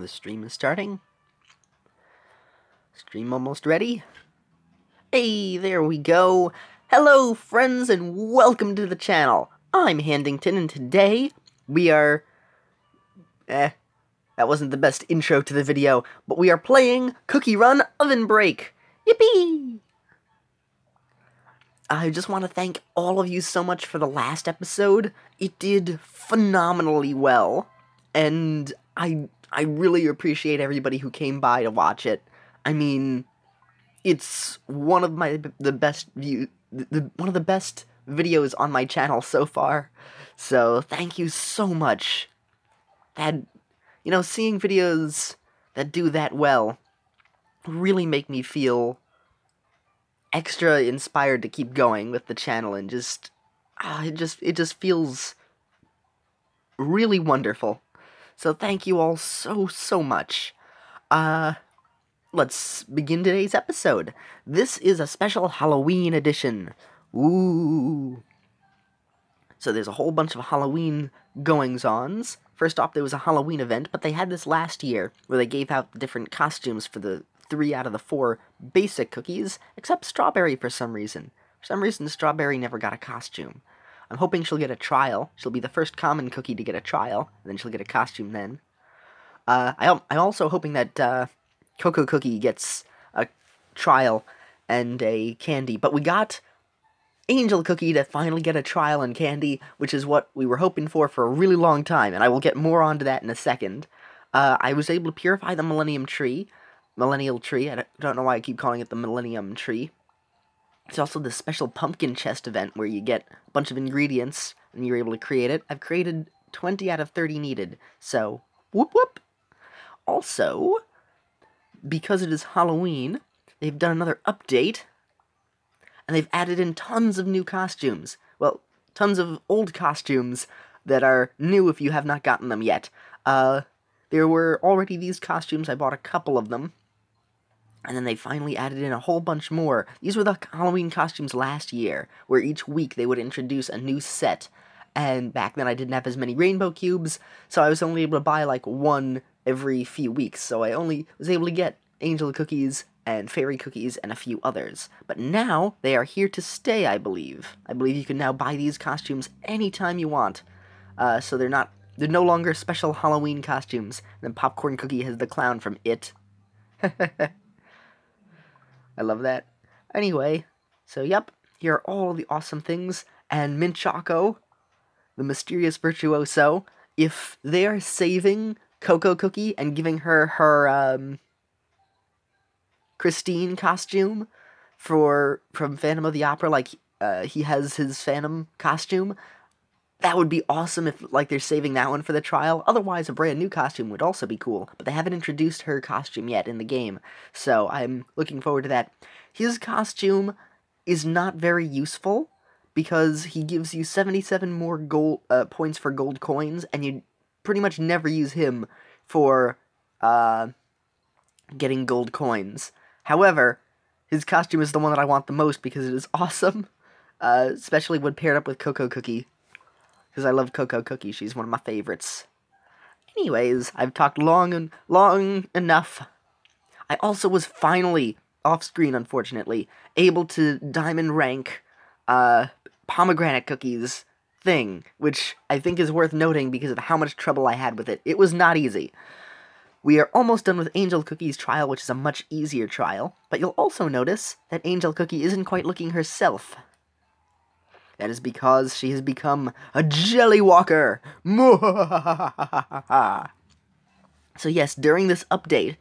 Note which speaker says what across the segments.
Speaker 1: the stream is starting. Stream almost ready. Hey, there we go. Hello, friends, and welcome to the channel. I'm Handington, and today we are... that wasn't the best intro to the video, but we are playing Cookie Run Oven Break. Yippee! I just want to thank all of you so much for the last episode. It did phenomenally well, and I really appreciate everybody who came by to watch it. I mean, it's one of the best videos on my channel so far. So thank you so much. Seeing videos that do that well really make me feel extra inspired to keep going with the channel, and it just feels really wonderful. So thank you all so much. Let's begin today's episode. This is a special Halloween edition. Ooh. So there's a whole bunch of Halloween goings-ons. First off, there was a Halloween event, but they had this last year, where they gave out different costumes for the 3 out of the 4 basic cookies, except Strawberry for some reason. For some reason, Strawberry never got a costume. I'm hoping she'll get a trial. She'll be the first common cookie to get a trial, and then she'll get a costume then. I'm also hoping that Cocoa Cookie gets a trial and a candy, but we got Angel Cookie to finally get a trial and candy, which is what we were hoping for a really long time, and I will get more onto that in a second. I was able to purify the Millennial Tree. I don't know why I keep calling it the Millennium Tree. It's also this special pumpkin chest event where you get a bunch of ingredients and you're able to create it. I've created 20 out of 30 needed, so whoop whoop. Also, because it is Halloween, they've done another update, and they've added in tons of new costumes. Well, tons of old costumes that are new if you have not gotten them yet. There were already these costumes, I bought a couple of them, and then they finally added in a whole bunch more. These were the Halloween costumes last year, where each week they would introduce a new set, and back then I didn't have as many rainbow cubes, so I was only able to buy like one every few weeks, so I only was able to get Angel Cookies and Fairy Cookies and a few others. But now, they are here to stay, I believe. I believe you can now buy these costumes anytime you want. So they're no longer special Halloween costumes. And then Popcorn Cookie has the clown from It. I love that. Anyway, so yep, here are all the awesome things. And Mint Choco, the mysterious virtuoso, if they are saving Cocoa Cookie and giving her Christine costume from Phantom of the Opera, like he has his Phantom costume, that would be awesome if they're saving that one for the trial. Otherwise, a brand new costume would also be cool, but they haven't introduced her costume yet in the game, so I'm looking forward to that. His costume is not very useful because he gives you 77 more gold points for gold coins, and you pretty much never use him for getting gold coins. However, his costume is the one that I want the most because it is awesome, especially when paired up with Cocoa Cookie, because I love Cocoa Cookie. She's one of my favorites. Anyways, I've talked long enough. I also was finally, off-screen unfortunately, able to diamond rank Pomegranate Cookie's thing, which I think is worth noting because of how much trouble I had with it. It was not easy. We are almost done with Angel Cookie's trial, which is a much easier trial, but you'll also notice that Angel Cookie isn't quite looking herself. That is because she has become a Jelly Walker! So yes, during this update,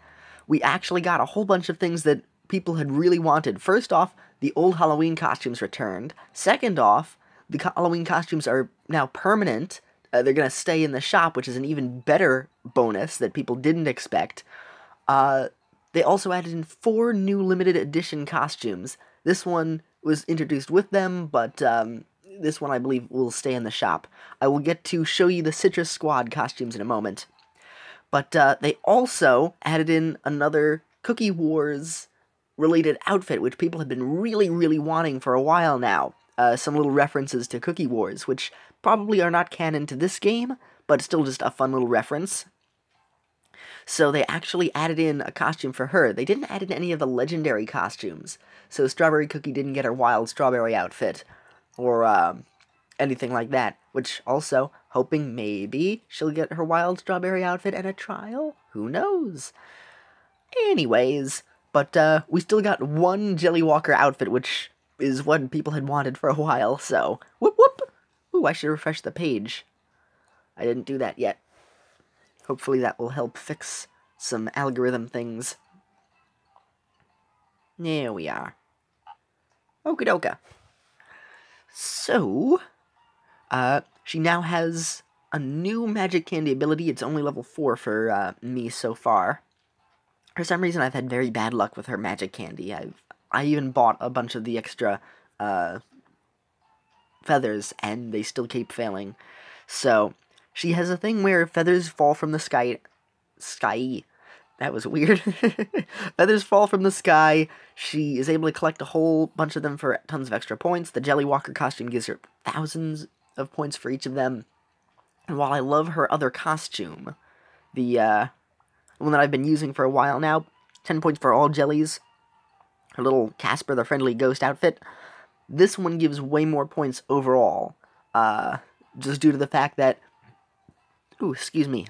Speaker 1: we actually got a whole bunch of things that people had really wanted. First off, the old Halloween costumes returned. Second off, the Halloween costumes are now permanent. They're going to stay in the shop, which is an even better bonus that people didn't expect. They also added in 4 new limited edition costumes. This one was introduced with them, but this one I believe will stay in the shop. I will get to show you the Citrus Squad costumes in a moment. But they also added in another Cookie Wars related outfit, which people have been really wanting for a while now. Some little references to Cookie Wars, which probably are not canon to this game, but still just a fun little reference. So they actually added in a costume for her. They didn't add in any of the legendary costumes. So Strawberry Cookie didn't get her wild strawberry outfit, or anything like that. Which also, hoping maybe she'll get her wild strawberry outfit and a trial? Who knows? Anyways, but we still got one Jelly Walker outfit, which is what people had wanted for a while, so whoop whoop! Ooh, I should refresh the page. I didn't do that yet. Hopefully that will help fix some algorithm things. There we are. Okie-doka. So, she now has a new magic candy ability. It's only level 4 for me so far. For some reason, I've had very bad luck with her magic candy. I even bought a bunch of the extra feathers, and they still keep failing. So, she has a thing where feathers fall from the sky. That was weird. Feathers fall from the sky. She is able to collect a whole bunch of them for tons of extra points. The Jelly Walker costume gives her thousands of points for each of them. And while I love her other costume, the one that I've been using for a while now, 10 points for all jellies, her little Casper the Friendly Ghost outfit, this one gives way more points overall, just due to the fact that, ooh, excuse me,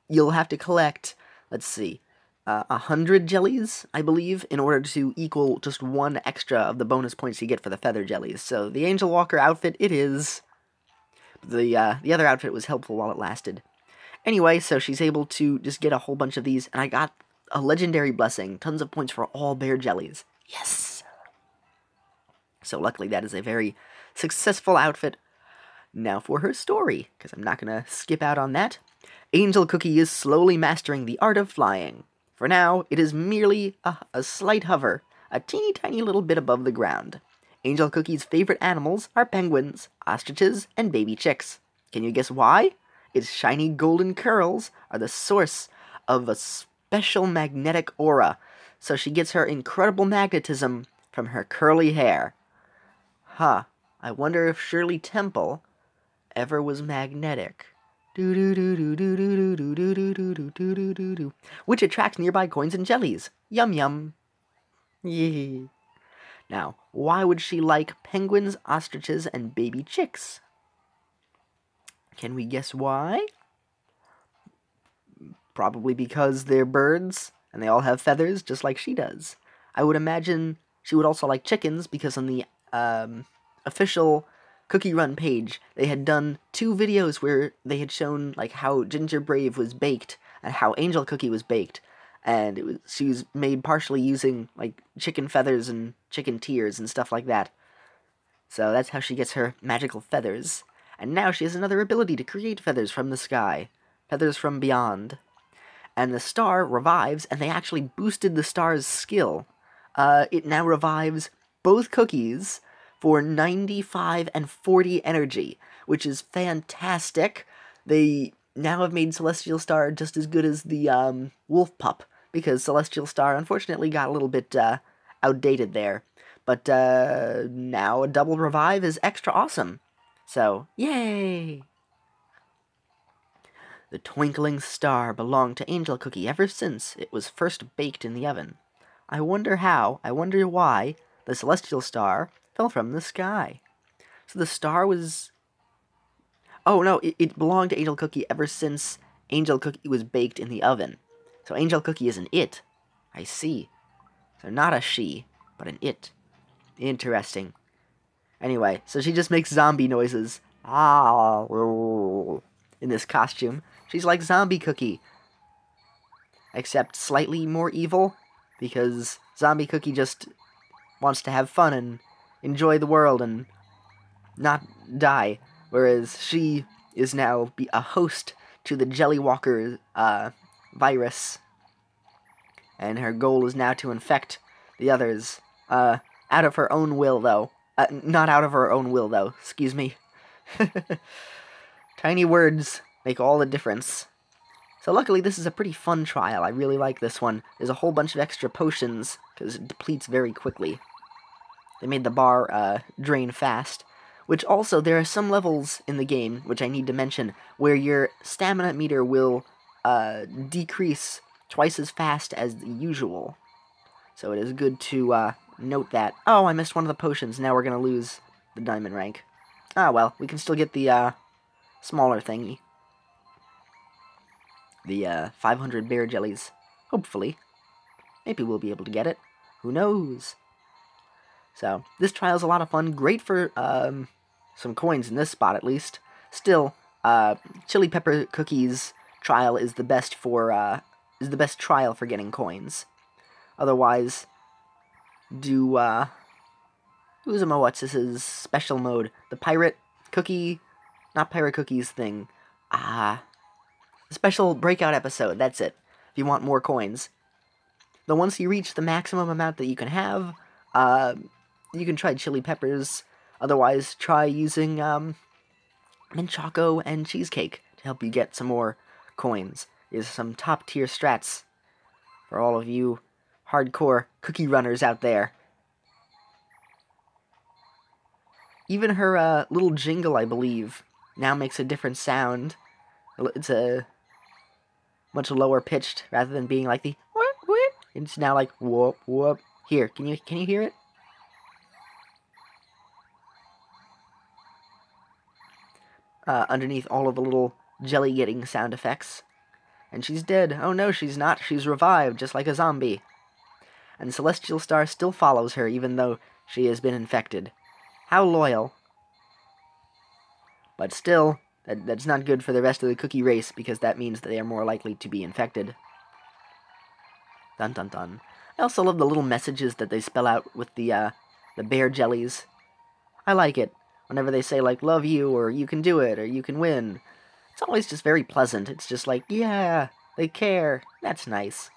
Speaker 1: you'll have to collect, let's see, 100 jellies, I believe, in order to equal just one extra of the bonus points you get for the feather jellies. So the Angel Walker outfit, it is. The other outfit was helpful while it lasted. Anyway, so she's able to just get a whole bunch of these, and I got a legendary blessing, tons of points for all bear jellies. Yes! So luckily that is a very successful outfit. Now for her story, because I'm not going to skip out on that. Angel Cookie is slowly mastering the art of flying. For now, it is merely a slight hover, a teeny tiny little bit above the ground. Angel Cookie's favorite animals are penguins, ostriches, and baby chicks. Can you guess why? Its shiny golden curls are the source of a special magnetic aura, so she gets her incredible magnetism from her curly hair. Huh, I wonder if Shirley Temple ever was magnetic. Which attracts nearby coins and jellies. Yum yum. Yee. Now, why would she like penguins, ostriches, and baby chicks? Can we guess why? Probably because they're birds, and they all have feathers, just like she does. I would imagine she would also like chickens, because on the official Cookie Run page, they had done 2 videos where they had shown like how Ginger Brave was baked and how Angel Cookie was baked, and she was made partially using like chicken feathers and chicken tears and stuff like that. So that's how she gets her magical feathers. And now she has another ability to create feathers from the sky, feathers from beyond. And the star revives, and they actually boosted the star's skill. It now revives both cookies for 95 and 40 energy, which is fantastic. They now have made Celestial Star just as good as the Wolf Pup, because Celestial Star unfortunately got a little bit outdated there. But now a double revive is extra awesome. So, yay! The twinkling star belonged to Angel Cookie ever since it was first baked in the oven. I wonder how, I wonder why, the Celestial Star fell from the sky. So the star was... Oh, no, it belonged to Angel Cookie ever since Angel Cookie was baked in the oven. So Angel Cookie is an it. I see. So not a she, but an it. Interesting. Anyway, so she just makes zombie noises. Ah, in this costume. She's like Zombie Cookie. Except slightly more evil, because Zombie Cookie just wants to have fun and enjoy the world and not die, whereas she is now a host to the Jelly Walker virus, and her goal is now to infect the others, out of her own will, though. Not out of her own will, though, excuse me. Tiny words make all the difference. So luckily this is a pretty fun trial. I really like this one. There's a whole bunch of extra potions, because it depletes very quickly. They made the bar drain fast. Which also, there are some levels in the game, which I need to mention, where your stamina meter will decrease twice as fast as the usual. So it is good to note that. Oh, I missed one of the potions. Now we're going to lose the diamond rank. Ah, well, we can still get the smaller thingy. The 500 bear jellies. Hopefully. Maybe we'll be able to get it. Who knows? So, this trial is a lot of fun. Great for some coins in this spot, at least. Still, chili pepper cookies trial is the best trial for getting coins. Otherwise, do Uzuma what's this special mode? The pirate cookie, not pirate cookies thing. Special breakout episode. That's it. If you want more coins. Though once you reach the maximum amount that you can have, you can try chili peppers. Otherwise, try using mint choco and cheesecake to help you get some more coins. There's some top tier strats for all of you hardcore cookie runners out there. Even her little jingle, I believe, now makes a different sound. It's a much lower pitched rather than being like the whoop whoop. It's now like whoop whoop. Here, can you hear it? Underneath all of the little jelly getting sound effects. And she's dead. Oh no, she's not. She's revived, just like a zombie. And Celestial Star still follows her, even though she has been infected. How loyal. But still, that's not good for the rest of the cookie race, because that means that they are more likely to be infected. Dun dun dun. I also love the little messages that they spell out with the bear jellies. I like it. Whenever they say, like, love you, or you can do it, or you can win. It's always just very pleasant. It's just like, yeah, they care. That's nice.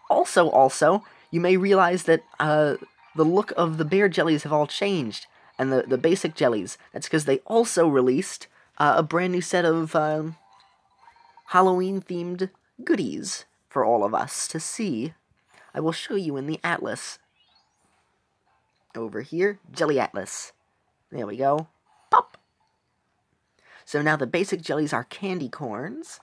Speaker 1: Also, you may realize that the look of the bear jellies have all changed. And the basic jellies. That's because they also released a brand new set of Halloween-themed goodies for all of us to see. I will show you in the atlas. Over here, Jelly Atlas. There we go. Pop! So now the basic jellies are candy corns.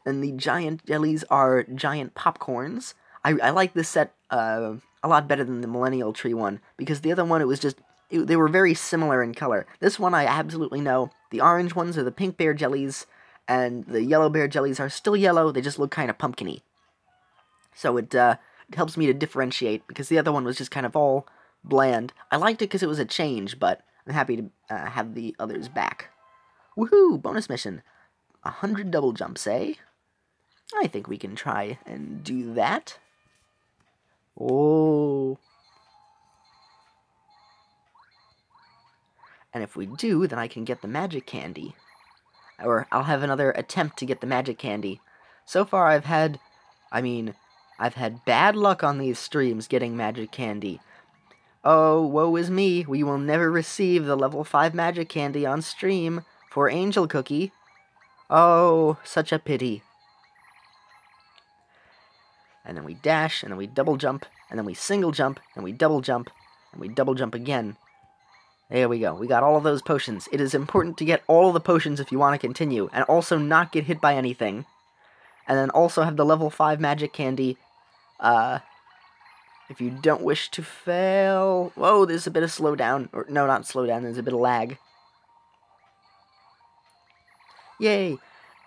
Speaker 1: And the giant jellies are giant popcorns. I like this set a lot better than the Millennial Tree one. Because the other one, they were very similar in color. This one I absolutely know. The orange ones are the pink bear jellies. And the yellow bear jellies are still yellow. They just look kind of pumpkin-y. So it helps me to differentiate. Because the other one was just kind of all bland. I liked it because it was a change, but I'm happy to have the others back. Woohoo! Bonus mission. 100 double jumps, eh? I think we can try and do that. Oh. And if we do, then I can get the magic candy. Or I'll have another attempt to get the magic candy. So far I've had bad luck on these streams getting magic candy. Oh, woe is me. We will never receive the level 5 magic candy on stream for Angel Cookie. Oh, such a pity. And then we dash, and then we double jump, and then we single jump, and we double jump, and we double jump again. There we go. We got all of those potions. It is important to get all of the potions if you want to continue, and also not get hit by anything. And then also have the level 5 magic candy, if you don't wish to fail. Whoa, there's a bit of slowdown. Or, no, not slowdown, there's a bit of lag. Yay!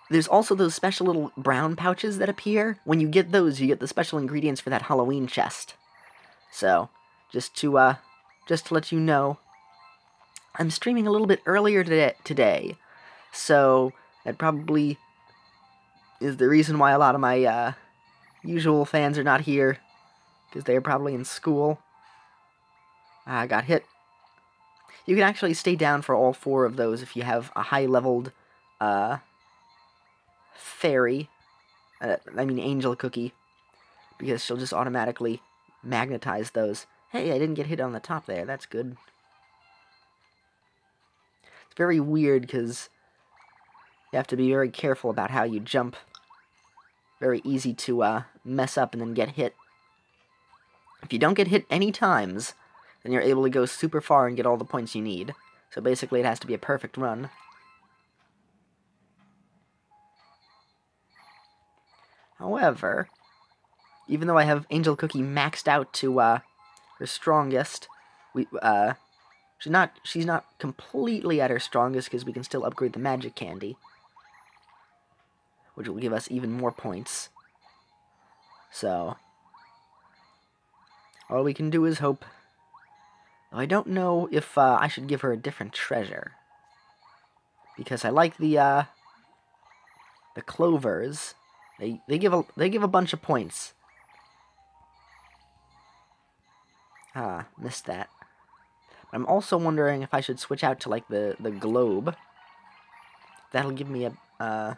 Speaker 1: There's also those special little brown pouches that appear. When you get those, you get the special ingredients for that Halloween chest. So, just to let you know, I'm streaming a little bit earlier today. So, that probably is the reason why a lot of my usual fans are not here. Because they're probably in school. I got hit. You can actually stay down for all 4 of those if you have a high-leveled fairy. Angel Cookie. Because she'll just automatically magnetize those. Hey, I didn't get hit on the top there. That's good. It's very weird because you have to be very careful about how you jump. Very easy to mess up and then get hit. If you don't get hit any times, then you're able to go super far and get all the points you need. So basically it has to be a perfect run. However, Even though I have Angel Cookie maxed out to her strongest, she's not completely at her strongest because we can still upgrade the magic candy, which will give us even more points. So all we can do is hope. I don't know if I should give her a different treasure, because I like the clovers. They give a bunch of points. Ah, missed that. I'm also wondering if I should switch out to like the globe. That'll give me a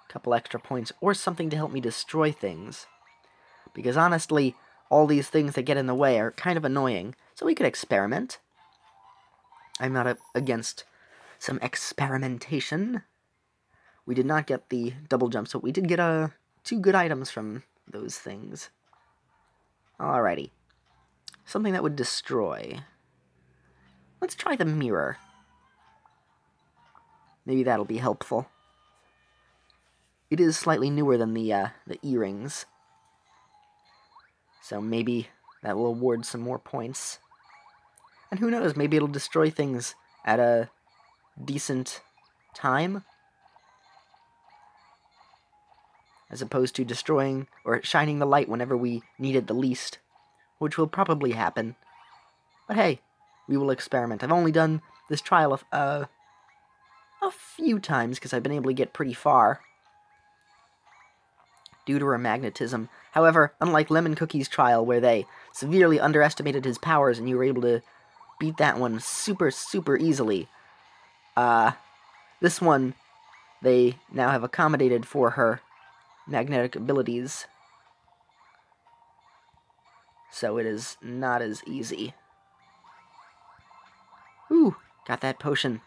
Speaker 1: couple extra points, or something to help me destroy things. Because honestly, all these things that get in the way are kind of annoying. So we could experiment. I'm not against some experimentation. We did not get the double jump, so we did get 2 good items from those things. Alrighty. Something that would destroy. Let's try the mirror. Maybe that'll be helpful. It is slightly newer than the earrings. So maybe that will award some more points. And who knows, maybe it'll destroy things at a decent time, as opposed to destroying or shining the light whenever we need it the least, which will probably happen. But hey, we will experiment. I've only done this trial a few times because I've been able to get pretty far due to her magnetism. However, unlike Lemon Cookie's trial, where they severely underestimated his powers and you were able to beat that one super, super easily, this one, they now have accommodated for her magnetic abilities, so it is not as easy. Ooh, got that potion.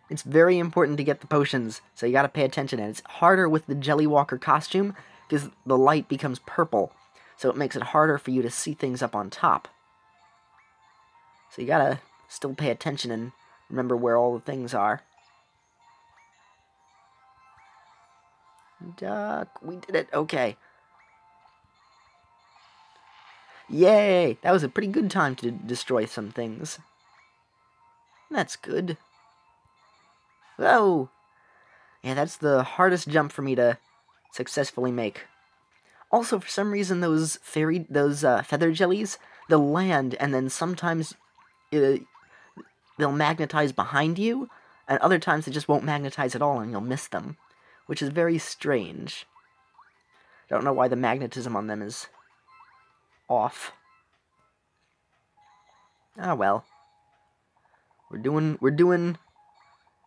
Speaker 1: It's very important to get the potions, so you gotta pay attention, and it's harder with the Jelly Walker costume, because the light becomes purple, so it makes it harder for you to see things up on top. So you gotta still pay attention and remember where all the things are. Duck, we did it, okay. Yay! That was a pretty good time to destroy some things. That's good. Whoa! Yeah, that's the hardest jump for me to successfully make. Also, for some reason, those feather jellies, they'll land, and then sometimes they'll magnetize behind you, and other times they just won't magnetize at all, and you'll miss them, which is very strange. I don't know why the magnetism on them is off. Ah, well. We're doing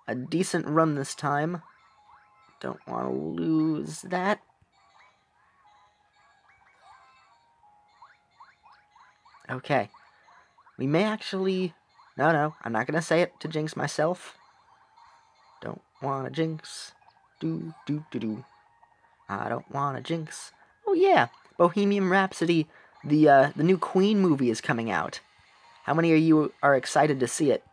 Speaker 1: a decent run this time. Don't want to lose that. Okay. We may actually... No, I'm not going to say it to jinx myself. Don't want to jinx. Do. I don't want to jinx. Oh yeah, Bohemian Rhapsody, the new Queen movie is coming out. How many of you are excited to see it?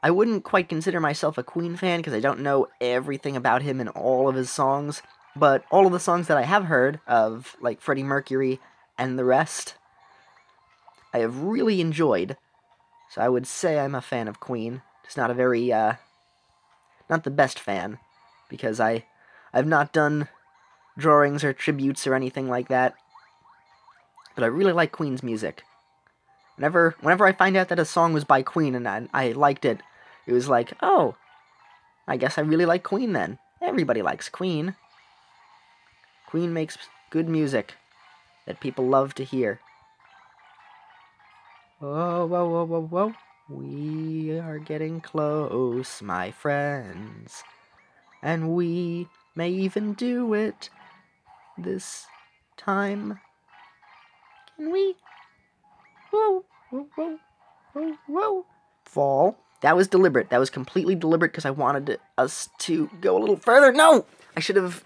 Speaker 1: I wouldn't quite consider myself a Queen fan because I don't know everything about him and all of his songs, but all of the songs that I have heard of, like Freddie Mercury and the rest, I have really enjoyed. So I would say I'm a fan of Queen. Just not a very, not the best fan, because I've not done drawings or tributes or anything like that. But I really like Queen's music. Whenever I find out that a song was by Queen and I liked it, it was like, oh, I guess I really like Queen then. Everybody likes Queen. Queen makes good music that people love to hear. Whoa. We are getting close, my friends. And we may even do it this time. Can we? Whoa. Fall. That was deliberate. That was completely deliberate because I wanted us to go a little further. No! I should have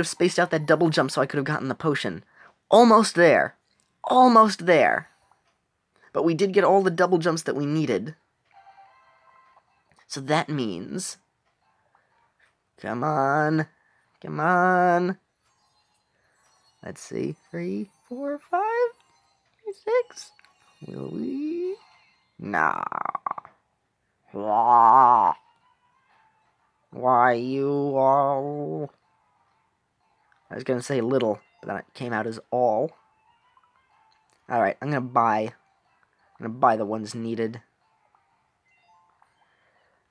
Speaker 1: spaced out that double jump so I could have gotten the potion. Almost there. Almost there. But we did get all the double jumps that we needed. So that means... Come on. Come on. Let's see. 3, 4, 5, 6. Will we? Nah. Why you all? I was gonna say little, but then it came out as all. Alright, I'm gonna buy the ones needed.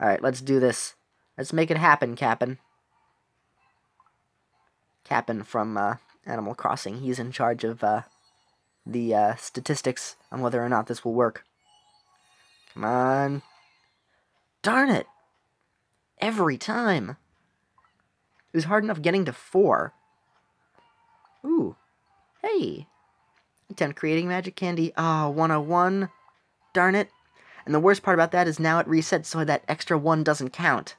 Speaker 1: Alright, let's do this. Let's make it happen, Cap'n. Cap'n from Animal Crossing. He's in charge of the statistics on whether or not this will work. Come on. Darn it! Every time. It was hard enough getting to 4. Ooh. Hey. Attempt creating magic candy. Ah, 101. Darn it. And the worst part about that is now it resets so that extra 1 doesn't count.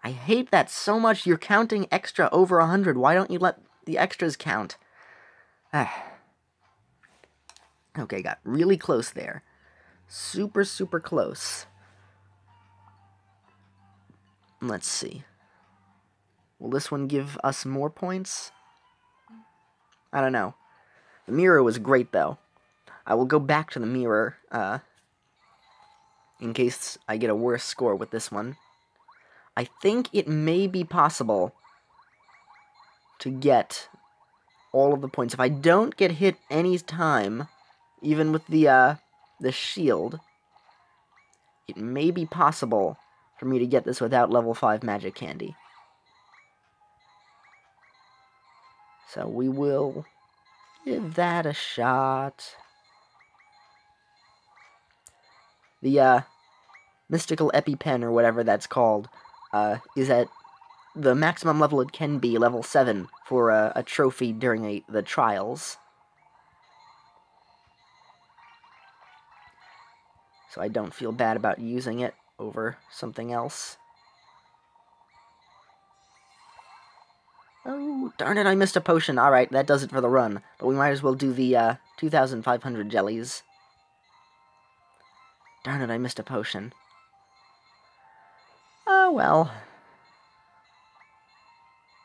Speaker 1: I hate that so much. You're counting extra over 100. Why don't you let the extras count? Okay, got really close there. Super, super close. Let's see. Will this one give us more points? I don't know. The mirror was great, though. I will go back to the mirror, in case I get a worse score with this one. I think it may be possible to get all of the points. If I don't get hit any time, even with the shield, it may be possible for me to get this without level 5 magic candy. So we will give that a shot. The mystical EpiPen, or whatever that's called, is at the maximum level it can be, level 7, for a trophy during the trials. So I don't feel bad about using it over something else. Oh, darn it, I missed a potion. Alright, that does it for the run. But we might as well do the 2,500 jellies. Darn it, I missed a potion. Oh, well.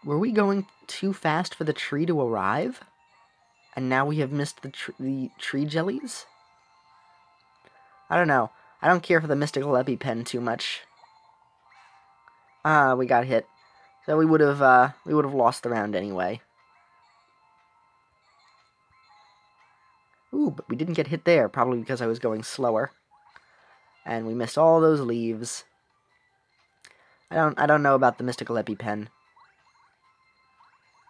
Speaker 1: Were we going too fast for the tree to arrive? And now we have missed the tree jellies? I don't know. I don't care for the mystical EpiPen too much. Ah, we got hit. So we would have lost the round anyway. Ooh, but we didn't get hit there, probably because I was going slower. And we missed all those leaves. I don't know about the mystical EpiPen.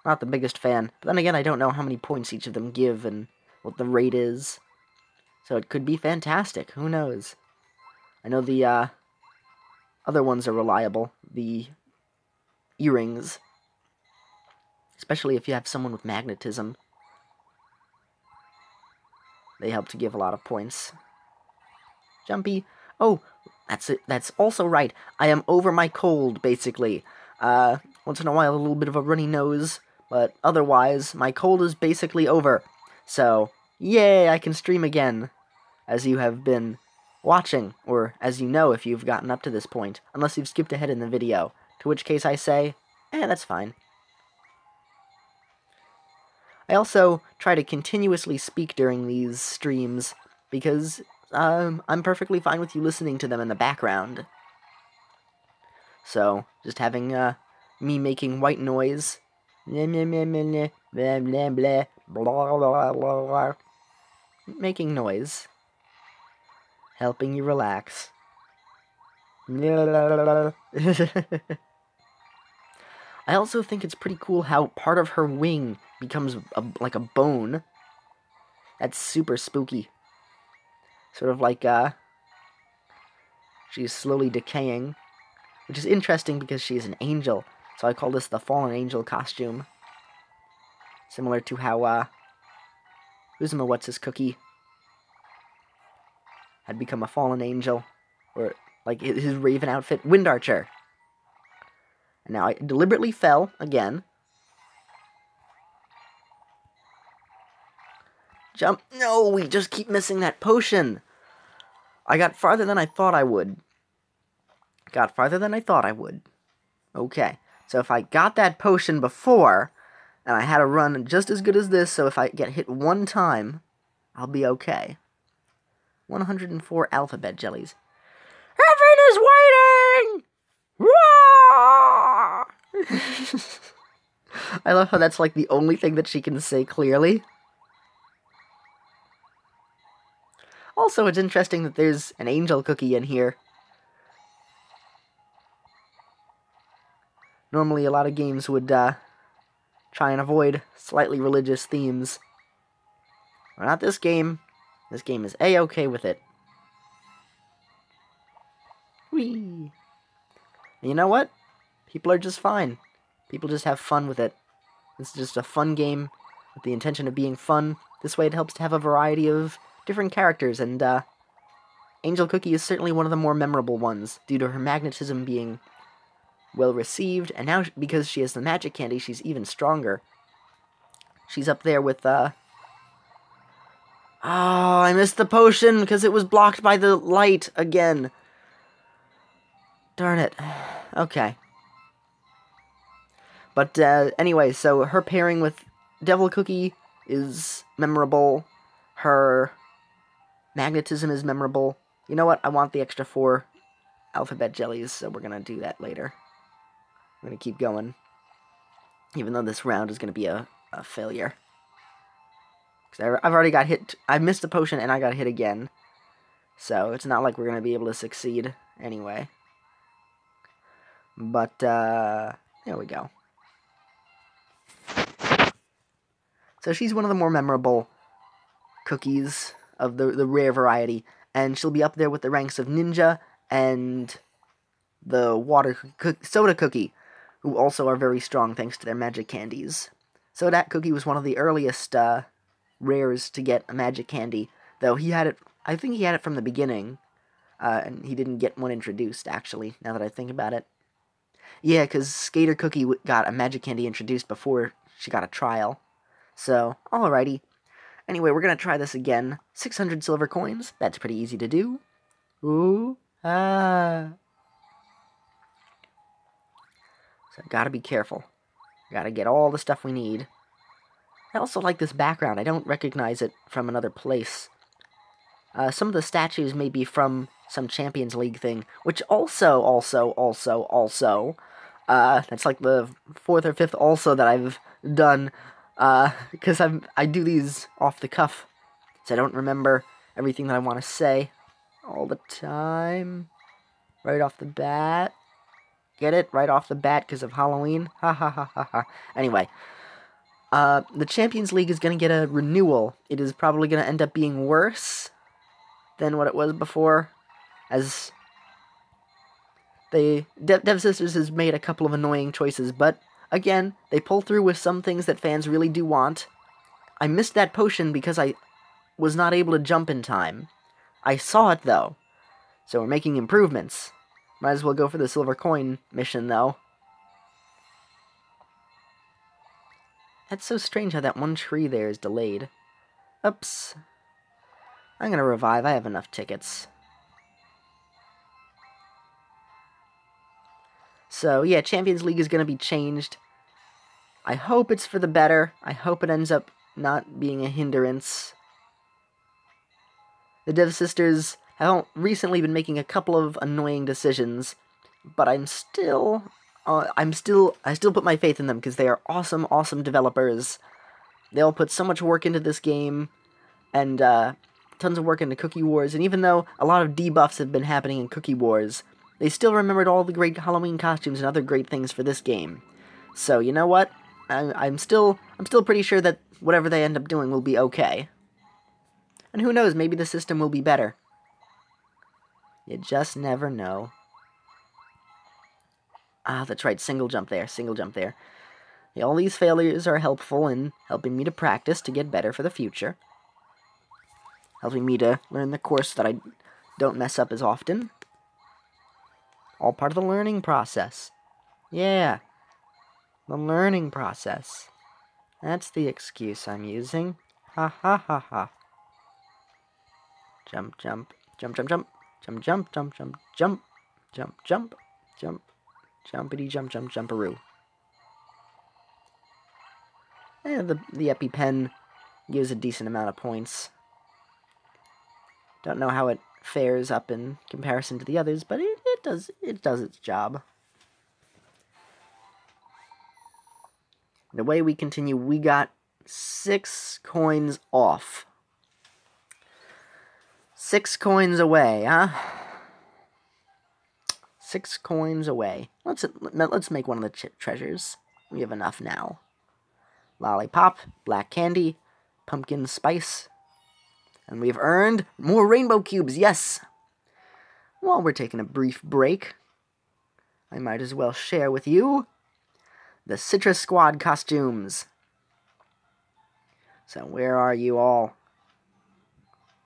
Speaker 1: Not the biggest fan. But then again, I don't know how many points each of them give and what the rate is. So it could be fantastic. Who knows? I know the other ones are reliable. The earrings. Especially if you have someone with magnetism. They help to give a lot of points. Jumpy. Oh, that's it. That's also right. I am over my cold, basically. Once in a while, a little bit of a runny nose. But otherwise, my cold is basically over. So, yay, I can stream again. As you have been watching, or as you know if you've gotten up to this point. Unless you've skipped ahead in the video. To which case I say, that's fine. I also try to continuously speak during these streams, because I'm perfectly fine with you listening to them in the background. So, just having me making white noise, making noise, helping you relax. I also think it's pretty cool how part of her wing becomes like a bone. That's super spooky. Sort of like, she's slowly decaying. Which is interesting because she's an angel. So I call this the fallen angel costume. Similar to how, Uzuma What's-His-Cookie had become a fallen angel. Or, like, his raven outfit, Wind Archer. And now I deliberately fell again. Jump. No, we just keep missing that potion. I got farther than I thought I would. Okay. So if I got that potion before, and I had a run just as good as this, so if I get hit one time, I'll be okay. 104 alphabet jellies. Heaven is waiting! I love how that's like the only thing that she can say clearly. Also, it's interesting that there's an angel cookie in here. Normally, a lot of games would try and avoid slightly religious themes. But not this game. This game is A-okay with it. Whee! And you know what? People are just fine. People just have fun with it. It's just a fun game with the intention of being fun. This way it helps to have a variety of different characters, and Angel Cookie is certainly one of the more memorable ones, due to her magnetism being well received, and now because she has the magic candy, she's even stronger. She's up there with, Oh, I missed the potion because it was blocked by the light again. Darn it. Okay. But anyway, so her pairing with Devil Cookie is memorable. Her magnetism is memorable. You know what? I want the extra 4 alphabet jellies, so we're going to do that later. I'm going to keep going. Even though this round is going to be a failure. Because I've already got hit. I missed a potion and I got hit again. So it's not like we're going to be able to succeed anyway. But, there we go. So she's one of the more memorable cookies of the rare variety, and she'll be up there with the ranks of Ninja and the Soda Cookie, who also are very strong thanks to their magic candies. Soda Cookie was one of the earliest rares to get a magic candy, though he had it, I think he had it from the beginning, and he didn't get one introduced, actually, now that I think about it. Yeah, because Skater Cookie got a magic candy introduced before she got a trial. So, alrighty. Anyway, we're going to try this again. 600 silver coins. That's pretty easy to do. Ooh. Ah. So, gotta be careful. Gotta get all the stuff we need. I also like this background. I don't recognize it from another place. Some of the statues may be from some Champions League thing, which also, that's like the 4th or 5th also that I've done, because I do these off the cuff, so I don't remember everything that I want to say all the time, right off the bat. Get it? Right off the bat because of Halloween? Ha ha ha ha ha. Anyway, the Champions League is going to get a renewal. It is probably going to end up being worse than what it was before, as Dev Sisters has made a couple of annoying choices, but again, they pull through with some things that fans really do want. I missed that potion because I was not able to jump in time. I saw it, though, so we're making improvements. Might as well go for the silver coin mission, though. That's so strange how that one tree there is delayed. Oops. I'm gonna revive. I have enough tickets. So, yeah, Champions League is gonna be changed. I hope it's for the better. I hope it ends up not being a hindrance. The Dev Sisters have recently been making a couple of annoying decisions, but I still put my faith in them because they are awesome, awesome developers. They all put so much work into this game, and tons of work into Cookie Wars, and even though a lot of debuffs have been happening in Cookie Wars, they still remembered all the great Halloween costumes and other great things for this game. So, you know what? I'm still pretty sure that whatever they end up doing will be okay. And who knows, maybe the system will be better. You just never know. Ah, that's right, single jump there, single jump there. Yeah, all these failures are helpful in helping me to practice to get better for the future. Helping me to learn the course that I don't mess up as often. All part of the learning process. Yeah. The learning process. That's the excuse I'm using. Ha ha ha ha. Jump, jump, jump, jump, jump. Jump, jump, jump, jump, jump. Jump, jump, jump. Jumpity jump, jump, jumperoo. The EpiPen gives a decent amount of points. Don't know how it fares up in comparison to the others, but it does its job. The way we continue, we got 6 coins off. 6 coins away, huh? 6 coins away. Let's make one of the treasures. We have enough now. Lollipop, black candy, pumpkin spice, and we've earned more rainbow cubes. Yes. While we're taking a brief break, I might as well share with you the Citrus Squad costumes. So where are you all?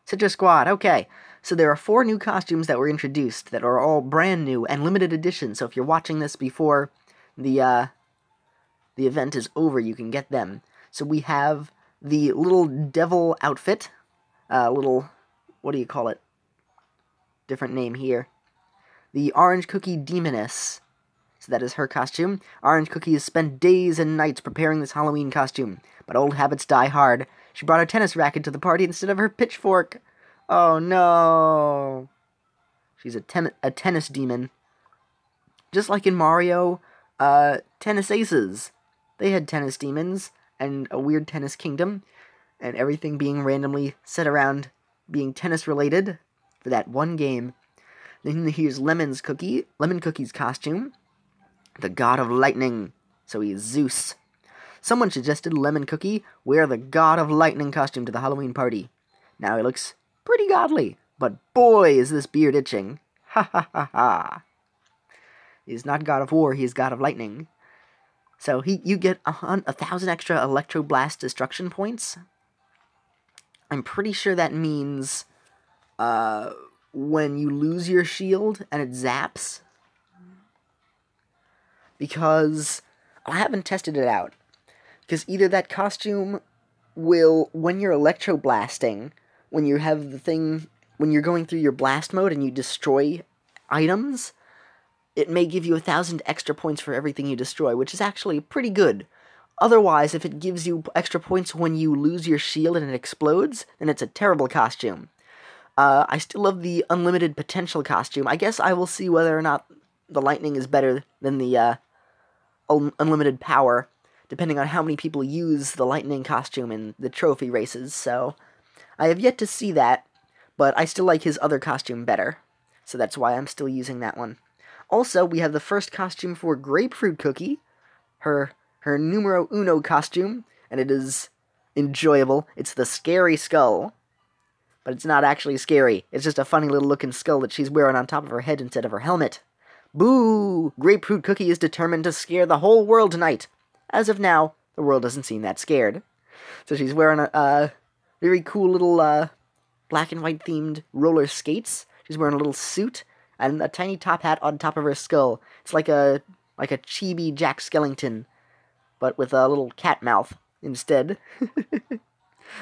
Speaker 1: Citrus Squad, okay. So there are 4 new costumes that were introduced that are all brand new and limited edition. So if you're watching this before the event is over, you can get them. So we have the little devil outfit. What do you call it? Different name here. The Orange Cookie Demoness. So that is her costume. Orange Cookie has spent days and nights preparing this Halloween costume, but old habits die hard. She brought her tennis racket to the party instead of her pitchfork. Oh no! She's a tennis demon. Just like in Mario, Tennis Aces. They had tennis demons and a weird tennis kingdom, and everything being randomly set around being tennis related for that one game. Then here's Lemon Cookie's costume. The God of Lightning. So he is Zeus. Someone suggested Lemon Cookie wear the God of Lightning costume to the Halloween party. Now he looks pretty godly, but boy is this beard itching. Ha ha ha ha. He's not God of War, he's God of Lightning. So you get 1,000 extra Electroblast destruction points. I'm pretty sure that means when you lose your shield and it zaps. Because I haven't tested it out. Because either that costume will, when you're electroblasting, when you have the thing, when you're going through your blast mode and you destroy items, it may give you 1,000 extra points for everything you destroy, which is actually pretty good. Otherwise, if it gives you extra points when you lose your shield and it explodes, then it's a terrible costume. I still love the Unlimited Potential costume. I guess I will see whether or not the lightning is better than the Unlimited Power, depending on how many people use the lightning costume in the trophy races, so I have yet to see that, but I still like his other costume better, so that's why I'm still using that one. Also, we have the first costume for Grapefruit Cookie, her numero uno costume, and it is enjoyable. It's the Scary Skull, but it's not actually scary. It's just a funny little looking skull that she's wearing on top of her head instead of her helmet. Boo! Grapefruit Cookie is determined to scare the whole world tonight. As of now, the world doesn't seem that scared. So she's wearing a very cool little black and white themed roller skates. She's wearing a little suit and a tiny top hat on top of her skull. It's like a chibi Jack Skellington, but with a little cat mouth instead.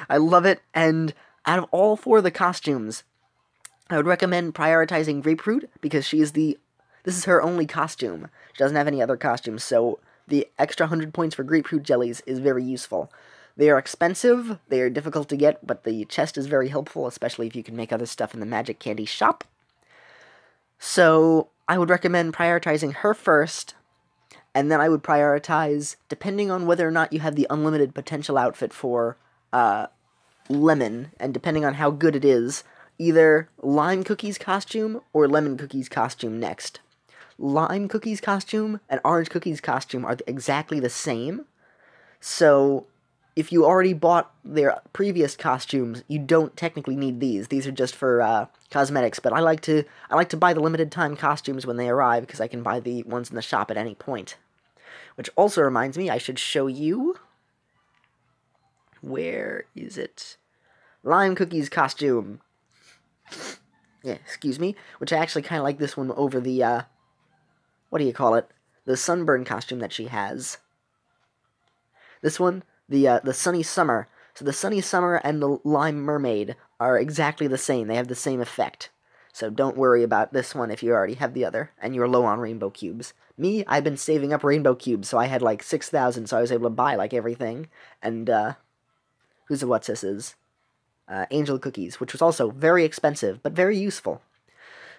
Speaker 1: I love it, and out of all 4 of the costumes, I would recommend prioritizing Grapefruit because this is her only costume. She doesn't have any other costumes, so the extra 100 points for Grapefruit Jellies is very useful. They are expensive, they are difficult to get, but the chest is very helpful, especially if you can make other stuff in the Magic Candy shop. So I would recommend prioritizing her first, and then I would prioritize, depending on whether or not you have the Unlimited Potential outfit for Lemon, and depending on how good it is, either Lime Cookie's costume or Lemon Cookie's costume next. Lime Cookie's costume and Orange Cookie's costume are exactly the same, so if you already bought their previous costumes, you don't technically need these. These are just for cosmetics, but I like to buy the limited time costumes when they arrive because I can buy the ones in the shop at any point. Which also reminds me, I should show you. Where is it? Lime Cookie's costume. Yeah, excuse me. Which I actually kind of like this one over the what do you call it? The sunburn costume that she has. This one, the Sunny Summer. So the Sunny Summer and the Lime Mermaid are exactly the same. They have the same effect. So don't worry about this one if you already have the other, and you're low on rainbow cubes. Me, I've been saving up rainbow cubes, so I had like 6,000, so I was able to buy like everything. And, who's the what's this is? Angel cookies, which was also very expensive, but very useful.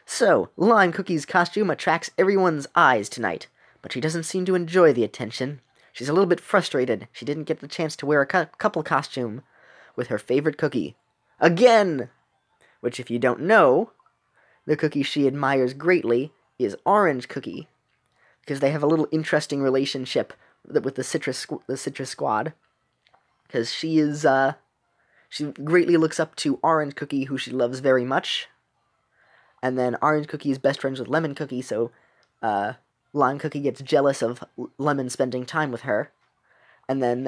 Speaker 1: So, Lime Cookie's costume attracts everyone's eyes tonight, but she doesn't seem to enjoy the attention. She's a little bit frustrated. She didn't get the chance to wear a couple costume with her favorite cookie. Again! Which, if you don't know, the cookie she admires greatly is Orange Cookie, because they have a little interesting relationship with the Citrus Squad, because she greatly looks up to Orange Cookie, who she loves very much, and then Orange Cookie is best friends with Lemon Cookie, so Lime Cookie gets jealous of Lemon spending time with her, and then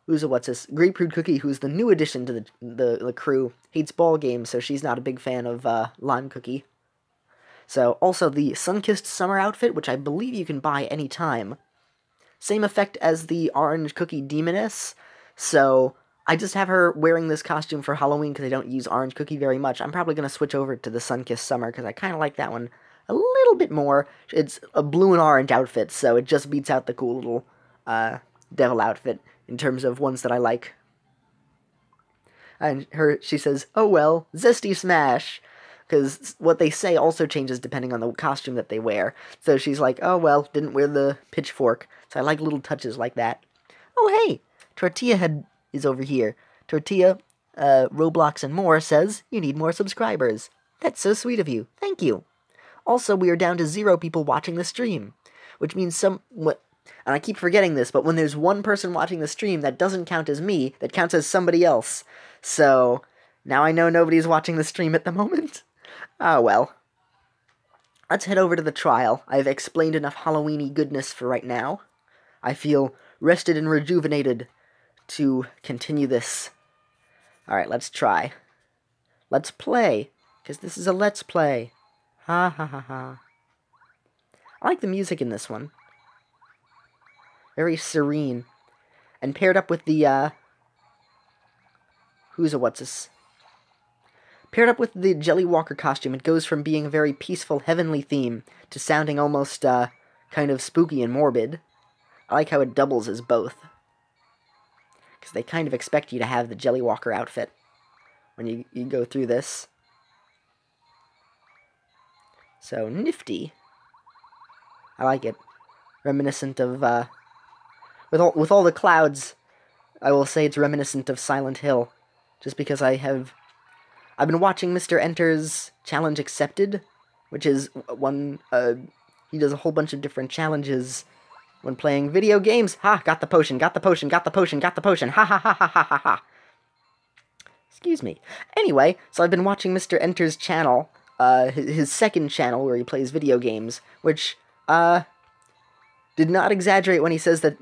Speaker 1: Grapefruit Cookie, who's the new addition to the crew, hates ball games, so she's not a big fan of Lime Cookie. So, also the Sun-Kissed Summer outfit, which I believe you can buy anytime. Same effect as the Orange Cookie Demoness, so I just have her wearing this costume for Halloween because I don't use Orange Cookie very much. I'm probably going to switch over to the Sun-Kissed Summer because I kind of like that one a little bit more. It's a blue and orange outfit, so it just beats out the cool little devil outfit in terms of ones that I like. And she says, "Oh well, Zesty Smash," because what they say also changes depending on the costume that they wear. So she's like, "Oh well, didn't wear the pitchfork." So I like little touches like that. Oh hey, Tortilla Head is over here. Tortilla, Roblox and more says, "You need more subscribers." That's so sweet of you. Thank you. Also, we are down to 0 people watching the stream, which means and I keep forgetting this, but when there's one person watching the stream, that doesn't count as me, that counts as somebody else. So, now I know nobody's watching the stream at the moment. Ah, well. Let's head over to the trial. I've explained enough Halloween-y goodness for right now. I feel rested and rejuvenated to continue this. Alright, let's try. Let's play, because this is a let's play. Ha ha ha ha. I like the music in this one. Very serene. And paired up with the, Paired up with the Jelly Walker costume, it goes from being a very peaceful, heavenly theme to sounding almost, kind of spooky and morbid. I like how it doubles as both. Because they kind of expect you to have the Jelly Walker outfit when you go through this. So, nifty. I like it. Reminiscent of, with all the clouds, I will say it's reminiscent of Silent Hill. Just because I've been watching Mr. Enter's Challenge Accepted, which is one, he does a whole bunch of different challenges when playing video games. Ha! Got the potion, got the potion, got the potion, got the potion. Ha ha ha ha ha ha ha. Excuse me. Anyway, so I've been watching Mr. Enter's channel, his second channel where he plays video games, which, did not exaggerate when he says that,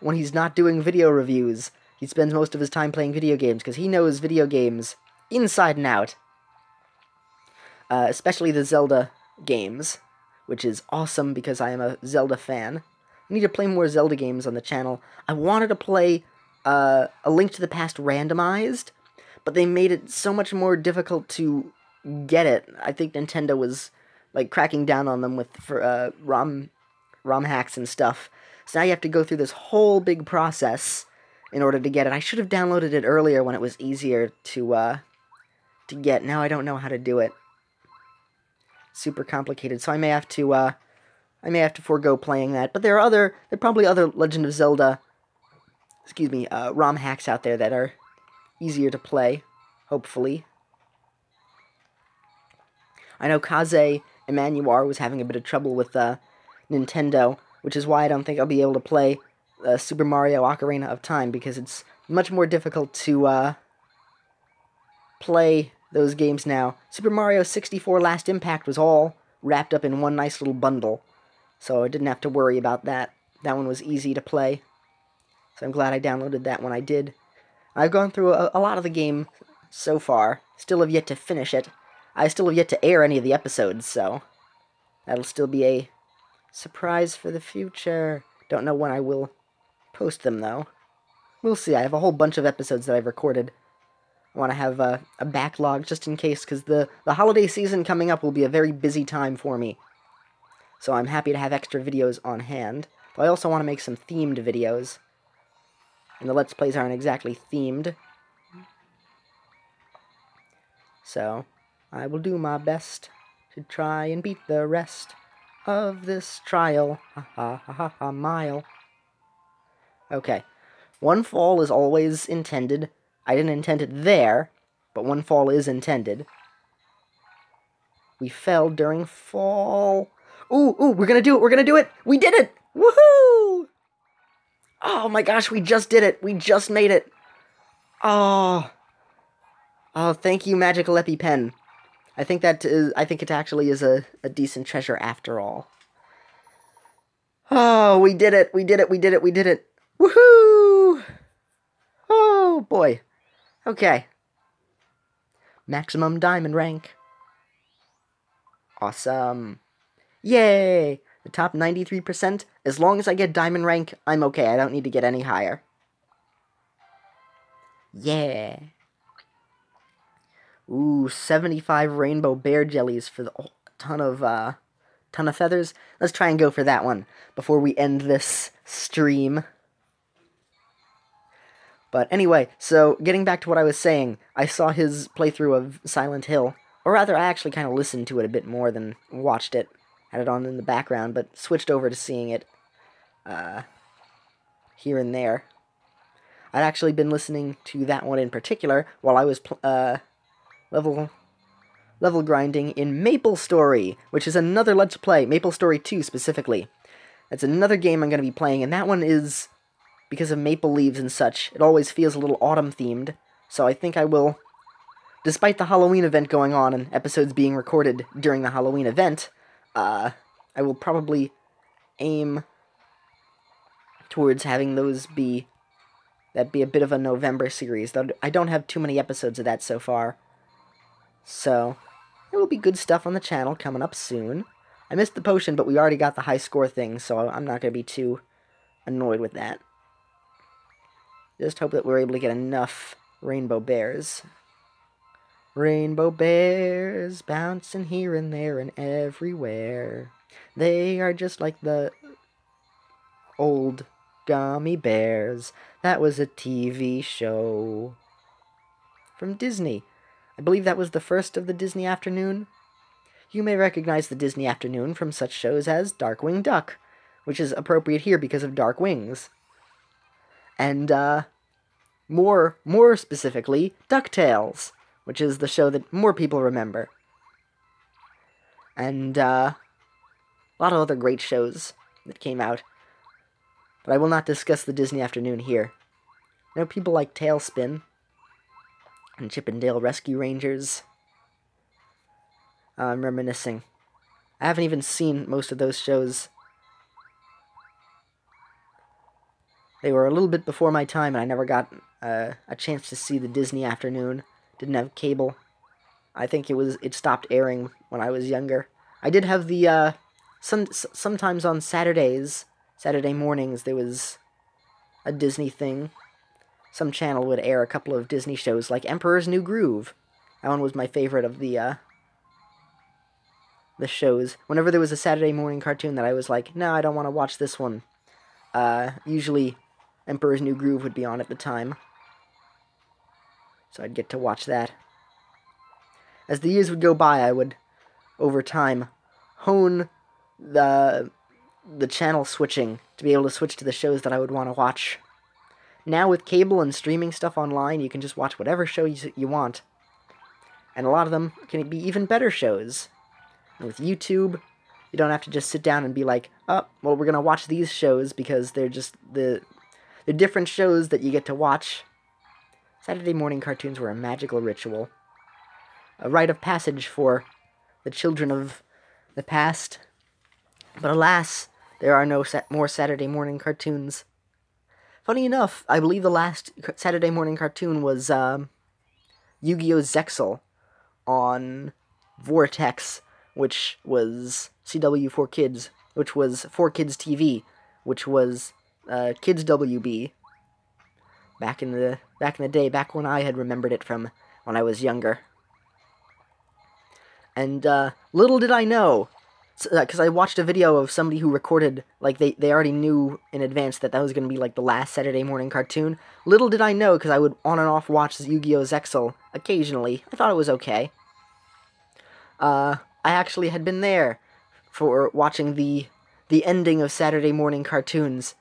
Speaker 1: when he's not doing video reviews, he spends most of his time playing video games, because he knows video games inside and out. Especially the Zelda games, which is awesome because I am a Zelda fan. I need to play more Zelda games on the channel. I wanted to play A Link to the Past randomized, but they made it so much more difficult to get it. I think Nintendo was, like, cracking down on them for ROM hacks and stuff. So now you have to go through this whole big process in order to get it. I should have downloaded it earlier when it was easier to get. Now I don't know how to do it. Super complicated, so I may have to forego playing that. But there are probably other Legend of Zelda, ROM hacks out there that are easier to play, hopefully. I know Kaze Emanuar was having a bit of trouble with Nintendo, which is why I don't think I'll be able to play Super Mario Ocarina of Time, because it's much more difficult to play those games now. Super Mario 64 Last Impact was all wrapped up in one nice little bundle, so I didn't have to worry about that. That one was easy to play, so I'm glad I downloaded that when I did. I've gone through a lot of the game so far, still have yet to finish it. I still have yet to air any of the episodes, so that'll still be a surprise for the future. Don't know when I will post them, though. We'll see. I have a whole bunch of episodes that I've recorded. I want to have a backlog just in case, because the holiday season coming up will be a very busy time for me. So I'm happy to have extra videos on hand. But I also want to make some themed videos. And the Let's Plays aren't exactly themed. So I will do my best to try and beat the rest of this trial. Ha ha ha ha ha mile. Okay. One fall is always intended. I didn't intend it there, but one fall is intended. We fell during fall. Ooh, we're gonna do it, we're gonna do it! We did it! Woohoo! Oh my gosh, we just did it! We just made it! Oh. Oh, thank you, Magical EpiPen. I think it actually is a decent treasure after all. Oh, we did it! We did it! We did it! We did it! Woohoo! Oh boy. Okay. Maximum diamond rank. Awesome. Yay! The top 93%. As long as I get diamond rank, I'm okay. I don't need to get any higher. Yeah. Ooh, 75 rainbow bear jellies for the ton of feathers. Let's try and go for that one before we end this stream. But anyway, so getting back to what I was saying, I saw his playthrough of Silent Hill. Or rather, I actually kind of listened to it a bit more than watched it. Had it on in the background, but switched over to seeing it here and there. I'd actually been listening to that one in particular while I was level grinding in MapleStory, which is another Let's Play, MapleStory 2 specifically. That's another game I'm going to be playing, and that one is, because of maple leaves and such, it always feels a little autumn-themed, so I think I will, despite the Halloween event going on and episodes being recorded during the Halloween event, I will probably aim towards having those be a bit of a November series, though I don't have too many episodes of that so far. So, there will be good stuff on the channel coming up soon. I missed the potion, but we already got the high score thing, so I'm not going to be too annoyed with that. Just hope that we're able to get enough rainbow bears. Rainbow bears bouncing here and there and everywhere. They are just like the old gummy bears. That was a TV show from Disney. I believe that was the first of the Disney Afternoon. You may recognize the Disney Afternoon from such shows as Darkwing Duck, which is appropriate here because of dark wings. And, more specifically, DuckTales, which is the show that more people remember. And, a lot of other great shows that came out. But I will not discuss the Disney Afternoon here. I know people like Tailspin and Chip and Dale Rescue Rangers. I'm reminiscing. I haven't even seen most of those shows. They were a little bit before my time, and I never got a chance to see the Disney Afternoon. Didn't have cable. I think it stopped airing when I was younger. I did have the sometimes on Saturday mornings, there was a Disney thing. Some channel would air a couple of Disney shows, like Emperor's New Groove. That one was my favorite of the shows. Whenever there was a Saturday morning cartoon that I was like, no, I don't want to watch this one. Usually Emperor's New Groove would be on at the time. So I'd get to watch that. As the years would go by, I would, over time, hone the channel switching to be able to switch to the shows that I would want to watch. Now with cable and streaming stuff online, you can just watch whatever show you want. And a lot of them can be even better shows. And with YouTube, you don't have to just sit down and be like, oh, well, we're going to watch these shows because they're just the different shows that you get to watch. Saturday morning cartoons were a magical ritual. A rite of passage for the children of the past. But alas, there are no more Saturday morning cartoons. Funny enough, I believe the last Saturday morning cartoon was Yu-Gi-Oh! Zexal on Vortex, which was CW4Kids, which was 4Kids TV, which was Kids WB. back in the day, back when I had remembered it from when I was younger. And little did I know, because I watched a video of somebody who recorded, like, they already knew in advance that was going to be, like, the last Saturday morning cartoon. Little did I know, because I would on and off watch Yu-Gi-Oh! Zexal occasionally. I thought it was okay. I actually had been there for watching the ending of Saturday morning cartoons,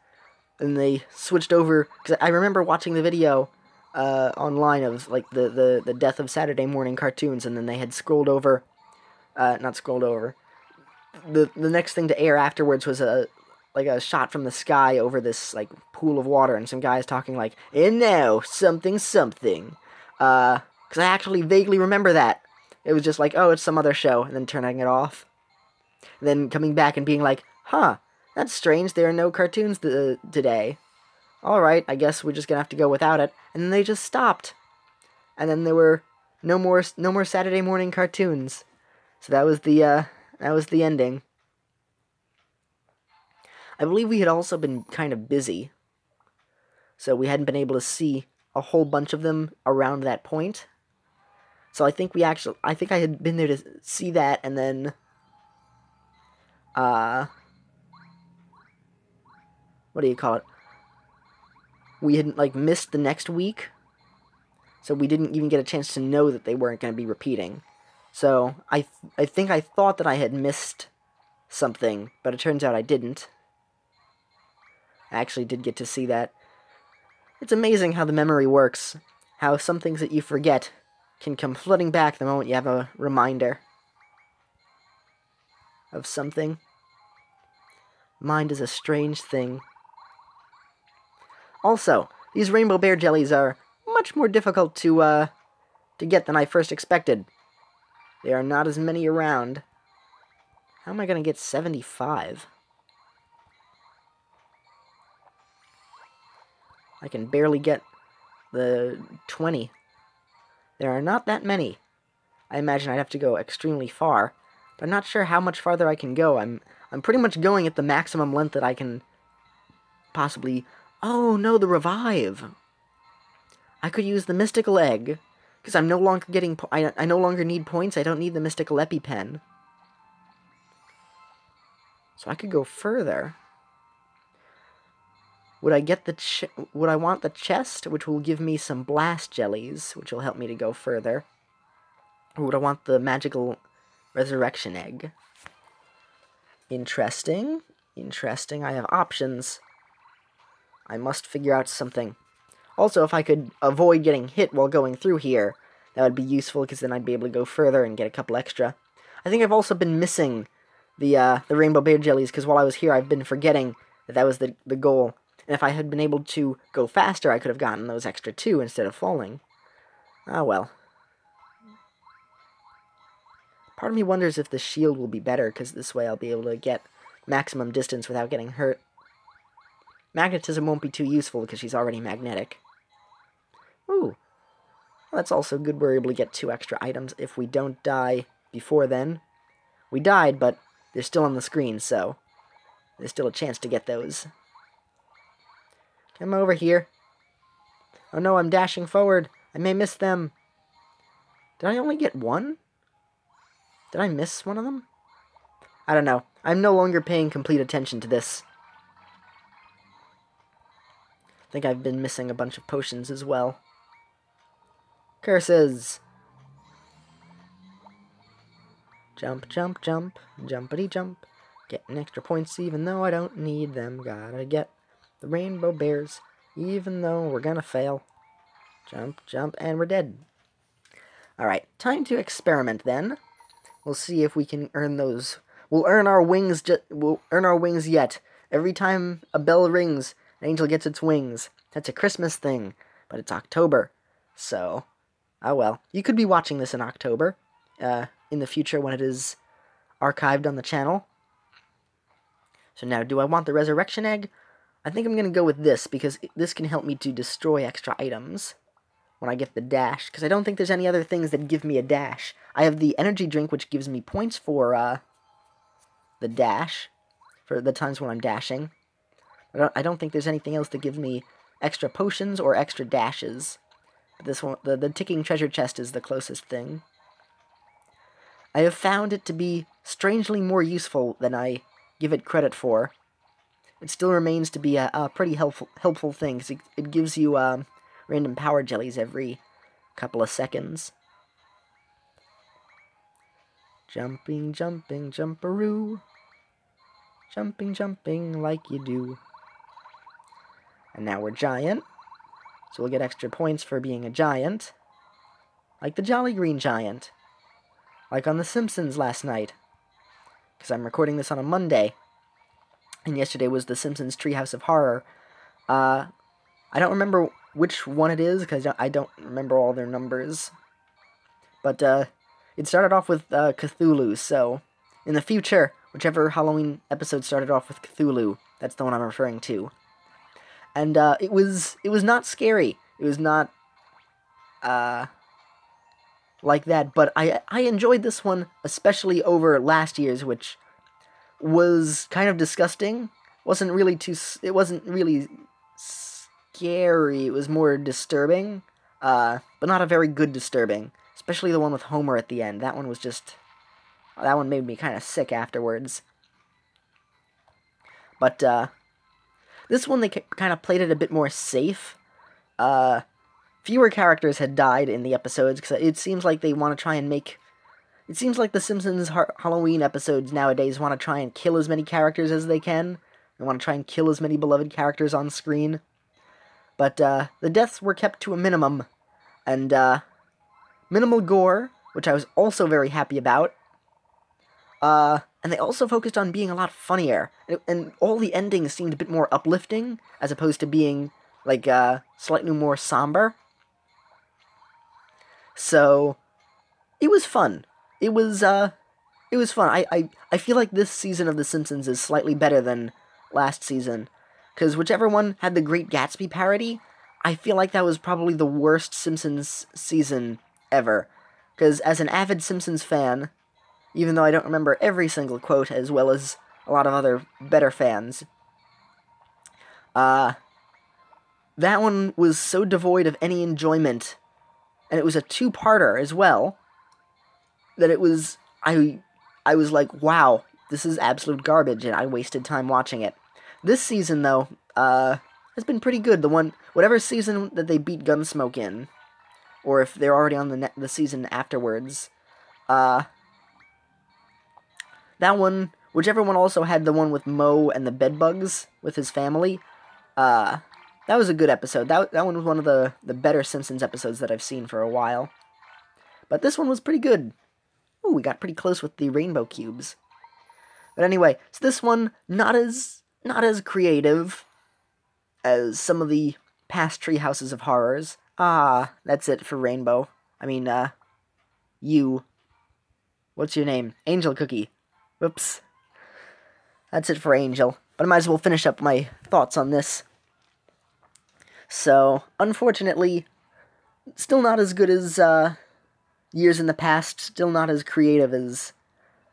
Speaker 1: and they switched over, because I remember watching the video online of, like, the death of Saturday morning cartoons, and then they had scrolled over, not scrolled over, the next thing to air afterwards was a shot from the sky over this, like, pool of water, and some guys talking like, and now, something something, because I actually vaguely remember that. It was just like, oh, it's some other show, and then turning it off. And then coming back and being like, huh, that's strange, there are no cartoons today. Alright, I guess we're just gonna have to go without it. And then they just stopped. And then there were no more Saturday morning cartoons. So that was the ending. I believe we had also been kind of busy. So we hadn't been able to see a whole bunch of them around that point. So I think I had been there to see that, and then what do you call it? We had, like, missed the next week, so we didn't even get a chance to know that they weren't going to be repeating. So I think I thought that I had missed something, but it turns out I didn't. I actually did get to see that. It's amazing how the memory works, how some things that you forget can come flooding back the moment you have a reminder of something. Mind is a strange thing. Also, these rainbow bear jellies are much more difficult to get than I first expected. There are not as many around. How am I going to get 75? I can barely get the 20. There are not that many. I imagine I'd have to go extremely far, but I'm not sure how much farther I can go. I'm pretty much going at the maximum length that I can possibly... Oh, no, the revive! I could use the mystical egg, because I'm no longer getting... I no longer need points. I don't need the mystical EpiPen. So I could go further. Would I get the would I want the chest, which will give me some blast jellies, which will help me to go further? Or would I want the magical resurrection egg? Interesting. Interesting. I have options. I must figure out something. Also, if I could avoid getting hit while going through here, that would be useful, because then I'd be able to go further and get a couple extra. I think I've also been missing the rainbow bear jellies, because while I was here, I've been forgetting that was the goal. And if I had been able to go faster, I could have gotten those extra 2 instead of falling. Ah, well. Part of me wonders if the shield will be better, because this way I'll be able to get maximum distance without getting hurt. Magnetism won't be too useful, because she's already magnetic. Ooh. Well, that's also good. We're able to get 2 extra items if we don't die before then. We died, but they're still on the screen, so there's still a chance to get those. Come over here. Oh no, I'm dashing forward. I may miss them. Did I only get 1? Did I miss one of them? I don't know. I'm no longer paying complete attention to this. I think I've been missing a bunch of potions as well. Curses! Jump, jump, jump. Jumpity jump. Getting extra points even though I don't need them. Gotta get the rainbow bears even though we're gonna fail. Jump, jump, and we're dead. Alright, time to experiment then. We'll see if we can earn those. We'll earn our wings yet. Every time a bell rings, an angel gets its wings. That's a Christmas thing, but it's October. So, oh well. You could be watching this in October, in the future when it is archived on the channel. So now, do I want the resurrection egg? I think I'm going to go with this, because this can help me to destroy extra items when I get the dash, because I don't think there's any other things that give me a dash. I have the energy drink, which gives me points for the dash, for the times when I'm dashing. I don't think there's anything else that gives me extra potions or extra dashes. But this one, the ticking treasure chest is the closest thing. I have found it to be strangely more useful than I give it credit for. It still remains to be a pretty helpful thing, 'cause it gives you random power jellies every couple of seconds. Jumping, jumping, jumperoo. Jumping, jumping like you do. And now we're giant, so we'll get extra points for being a giant. Like the Jolly Green Giant. Like on The Simpsons last night. Because I'm recording this on a Monday. And yesterday was The Simpsons Treehouse of Horror. I don't remember which one it is, because I don't remember all their numbers. But it started off with Cthulhu, so in the future, whichever Halloween episode started off with Cthulhu, that's the one I'm referring to. And it was not scary. It was not like that, but I enjoyed this one, especially over last year's, which was kind of disgusting. It wasn't really scary. It was more disturbing, but not a very good disturbing. Especially the one with Homer at the end. That one made me kind of sick afterwards. But this one they kind of played it a bit more safe. Fewer characters had died in the episodes, because it seems like they want to try and make... It seems like the Simpsons Halloween episodes nowadays want to try and kill as many characters as they can. They want to try and kill as many beloved characters on screen. But the deaths were kept to a minimum. And minimal gore, which I was also very happy about. And they also focused on being a lot funnier. And all the endings seemed a bit more uplifting, as opposed to being, like, slightly more somber. So, it was fun. It was fun. I feel like this season of The Simpsons is slightly better than last season. Because whichever one had the Great Gatsby parody, I feel like that was probably the worst Simpsons season ever. Because as an avid Simpsons fan, even though I don't remember every single quote as well as a lot of other better fans, that one was so devoid of any enjoyment, and it was a two-parter as well, that it was, I was like, wow, this is absolute garbage, and I wasted time watching it. This season, though, has been pretty good. Whatever season that they beat Gunsmoke in, or if they're already on the season afterwards, that one, whichever one also had the one with Moe and the bedbugs with his family, that was a good episode. That one was one of the better Simpsons episodes that I've seen for a while. But this one was pretty good. Ooh, we got pretty close with the rainbow cubes. But anyway, so this one, not as creative as some of the past Treehouses of Horrors. That's it for Rainbow. I mean, you. What's your name? Angel Cookie. Whoops. That's it for Angel. But I might as well finish up my thoughts on this. So, unfortunately, still not as good as years in the past. Still not as creative as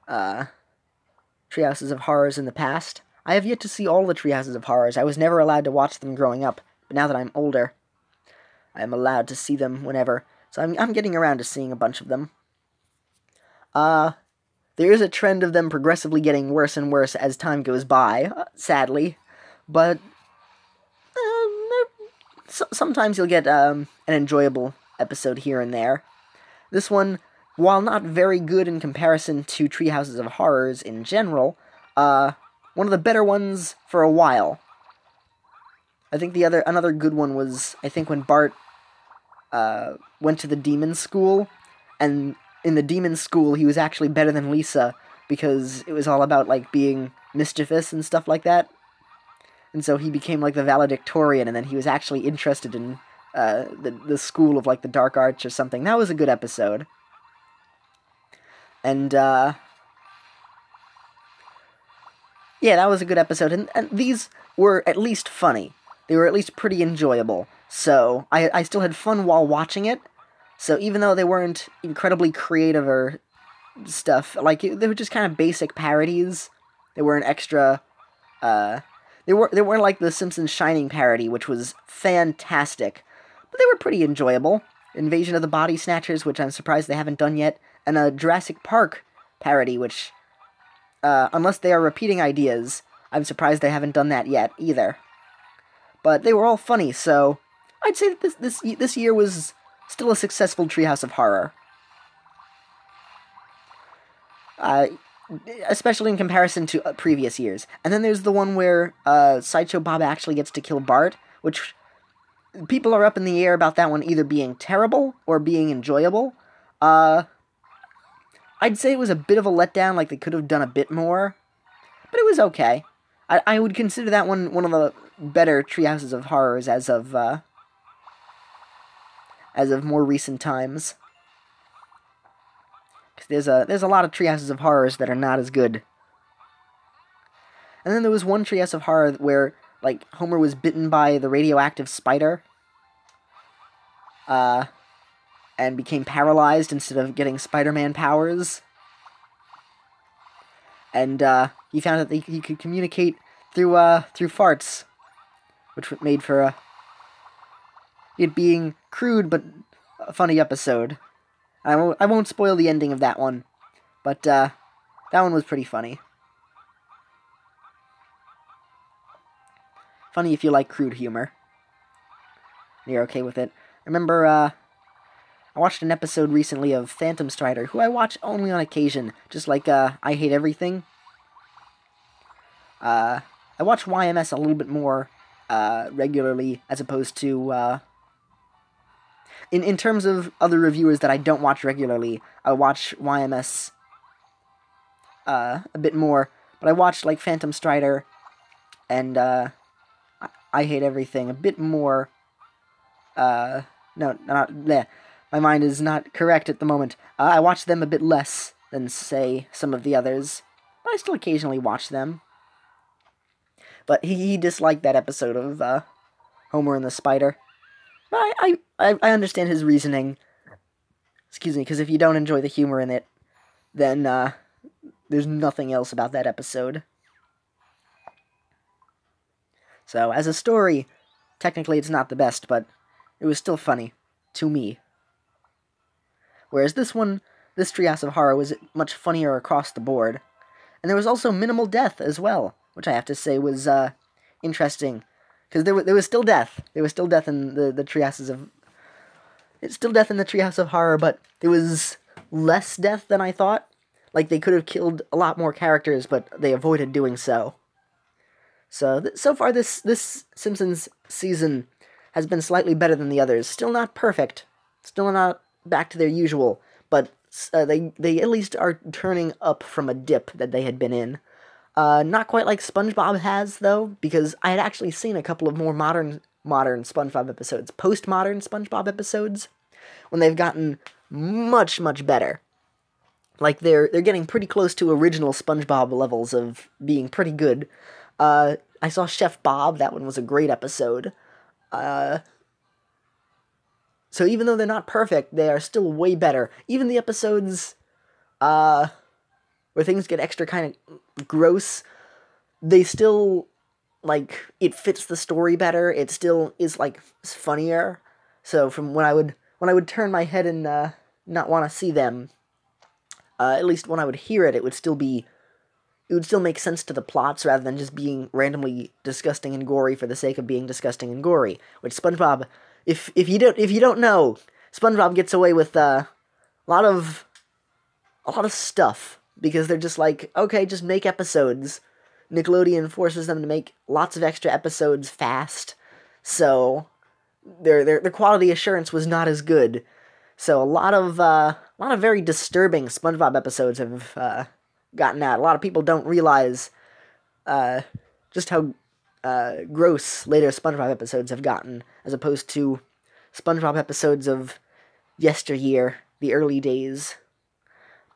Speaker 1: Treehouses of Horrors in the past. I have yet to see all the Treehouses of Horrors. I was never allowed to watch them growing up. But now that I'm older, I am allowed to see them whenever. So I'm getting around to seeing a bunch of them. There is a trend of them progressively getting worse and worse as time goes by, sadly. But sometimes you'll get an enjoyable episode here and there. This one, while not very good in comparison to Treehouses of Horrors in general, one of the better ones for a while. I think another good one was, I think, when Bart went to the demon school, and in the demon school he was actually better than Lisa, because it was all about, like, being mischievous and stuff like that. And so he became, like, the valedictorian, and then he was actually interested in the school of, like, the dark arts or something. That was a good episode. And, yeah, that was a good episode. And these were at least funny. They were at least pretty enjoyable. So, I still had fun while watching it. So, even though they weren't incredibly creative or stuff, like, they were just kind of basic parodies. They weren't extra, They weren't like the Simpsons Shining parody, which was fantastic, but they were pretty enjoyable. Invasion of the Body Snatchers, which I'm surprised they haven't done yet, and a Jurassic Park parody, which, unless they are repeating ideas, I'm surprised they haven't done that yet either. But they were all funny, so I'd say that this year was still a successful Treehouse of Horror. Especially in comparison to previous years. And then there's the one where Sideshow Bob actually gets to kill Bart, which people are up in the air about that one either being terrible or being enjoyable. I'd say it was a bit of a letdown, like they could have done a bit more, but it was okay. I would consider that one of the better Treehouses of Horrors as of more recent times. There's a lot of Treehouses of Horrors that are not as good. And then there was one Treehouse of Horror where, like, Homer was bitten by the radioactive spider, and became paralyzed instead of getting Spider-Man powers. And he found that he could communicate through farts, which made for it being crude but a funny episode. I won't spoil the ending of that one, but that one was pretty funny. Funny if you like crude humor. You're okay with it. Remember, I watched an episode recently of Phantom Strider, who I watch only on occasion, just like I Hate Everything. I watch YMS a little bit more regularly, as opposed to... In terms of other reviewers that I don't watch regularly, I watch YMS a bit more, but I watch, like, Phantom Strider and I Hate Everything a bit more. No, not bleh. My mind is not correct at the moment. I watch them a bit less than, say, some of the others, but I still occasionally watch them. But he disliked that episode of Homer and the Spider. But I understand his reasoning. Excuse me, because if you don't enjoy the humor in it, then there's nothing else about that episode. So, as a story, technically it's not the best, but it was still funny. To me. Whereas this Treehouse of Horror was much funnier across the board. And there was also minimal death as well, which I have to say was interesting. Because there was still death. There was still death in the Treehouses of... It's still death in the Treehouse of Horror, but there was less death than I thought. Like, they could have killed a lot more characters, but they avoided doing so. So, so far this Simpsons season has been slightly better than the others. Still not perfect. Still not back to their usual. But they at least are turning up from a dip that they had been in. Not quite like SpongeBob has, though, because I had actually seen a couple of more modern SpongeBob episodes, postmodern SpongeBob episodes, when they've gotten much, much better. Like, they're getting pretty close to original SpongeBob levels of being pretty good. I saw Chef Bob, that one was a great episode. So even though they're not perfect, they are still way better. Even the episodes, where things get extra kind of gross, they still, like, it fits the story better. It still is, like, funnier. So from when I would turn my head and not want to see them, at least when I would hear it, it would still make sense to the plots rather than just being randomly disgusting and gory for the sake of being disgusting and gory. Which SpongeBob, if you don't know, SpongeBob gets away with a lot of stuff. Because they're just like, okay, just make episodes. Nickelodeon forces them to make lots of extra episodes fast. So their quality assurance was not as good. So a lot of very disturbing SpongeBob episodes have gotten out. A lot of people don't realize just how gross later SpongeBob episodes have gotten, as opposed to SpongeBob episodes of yesteryear, the early days.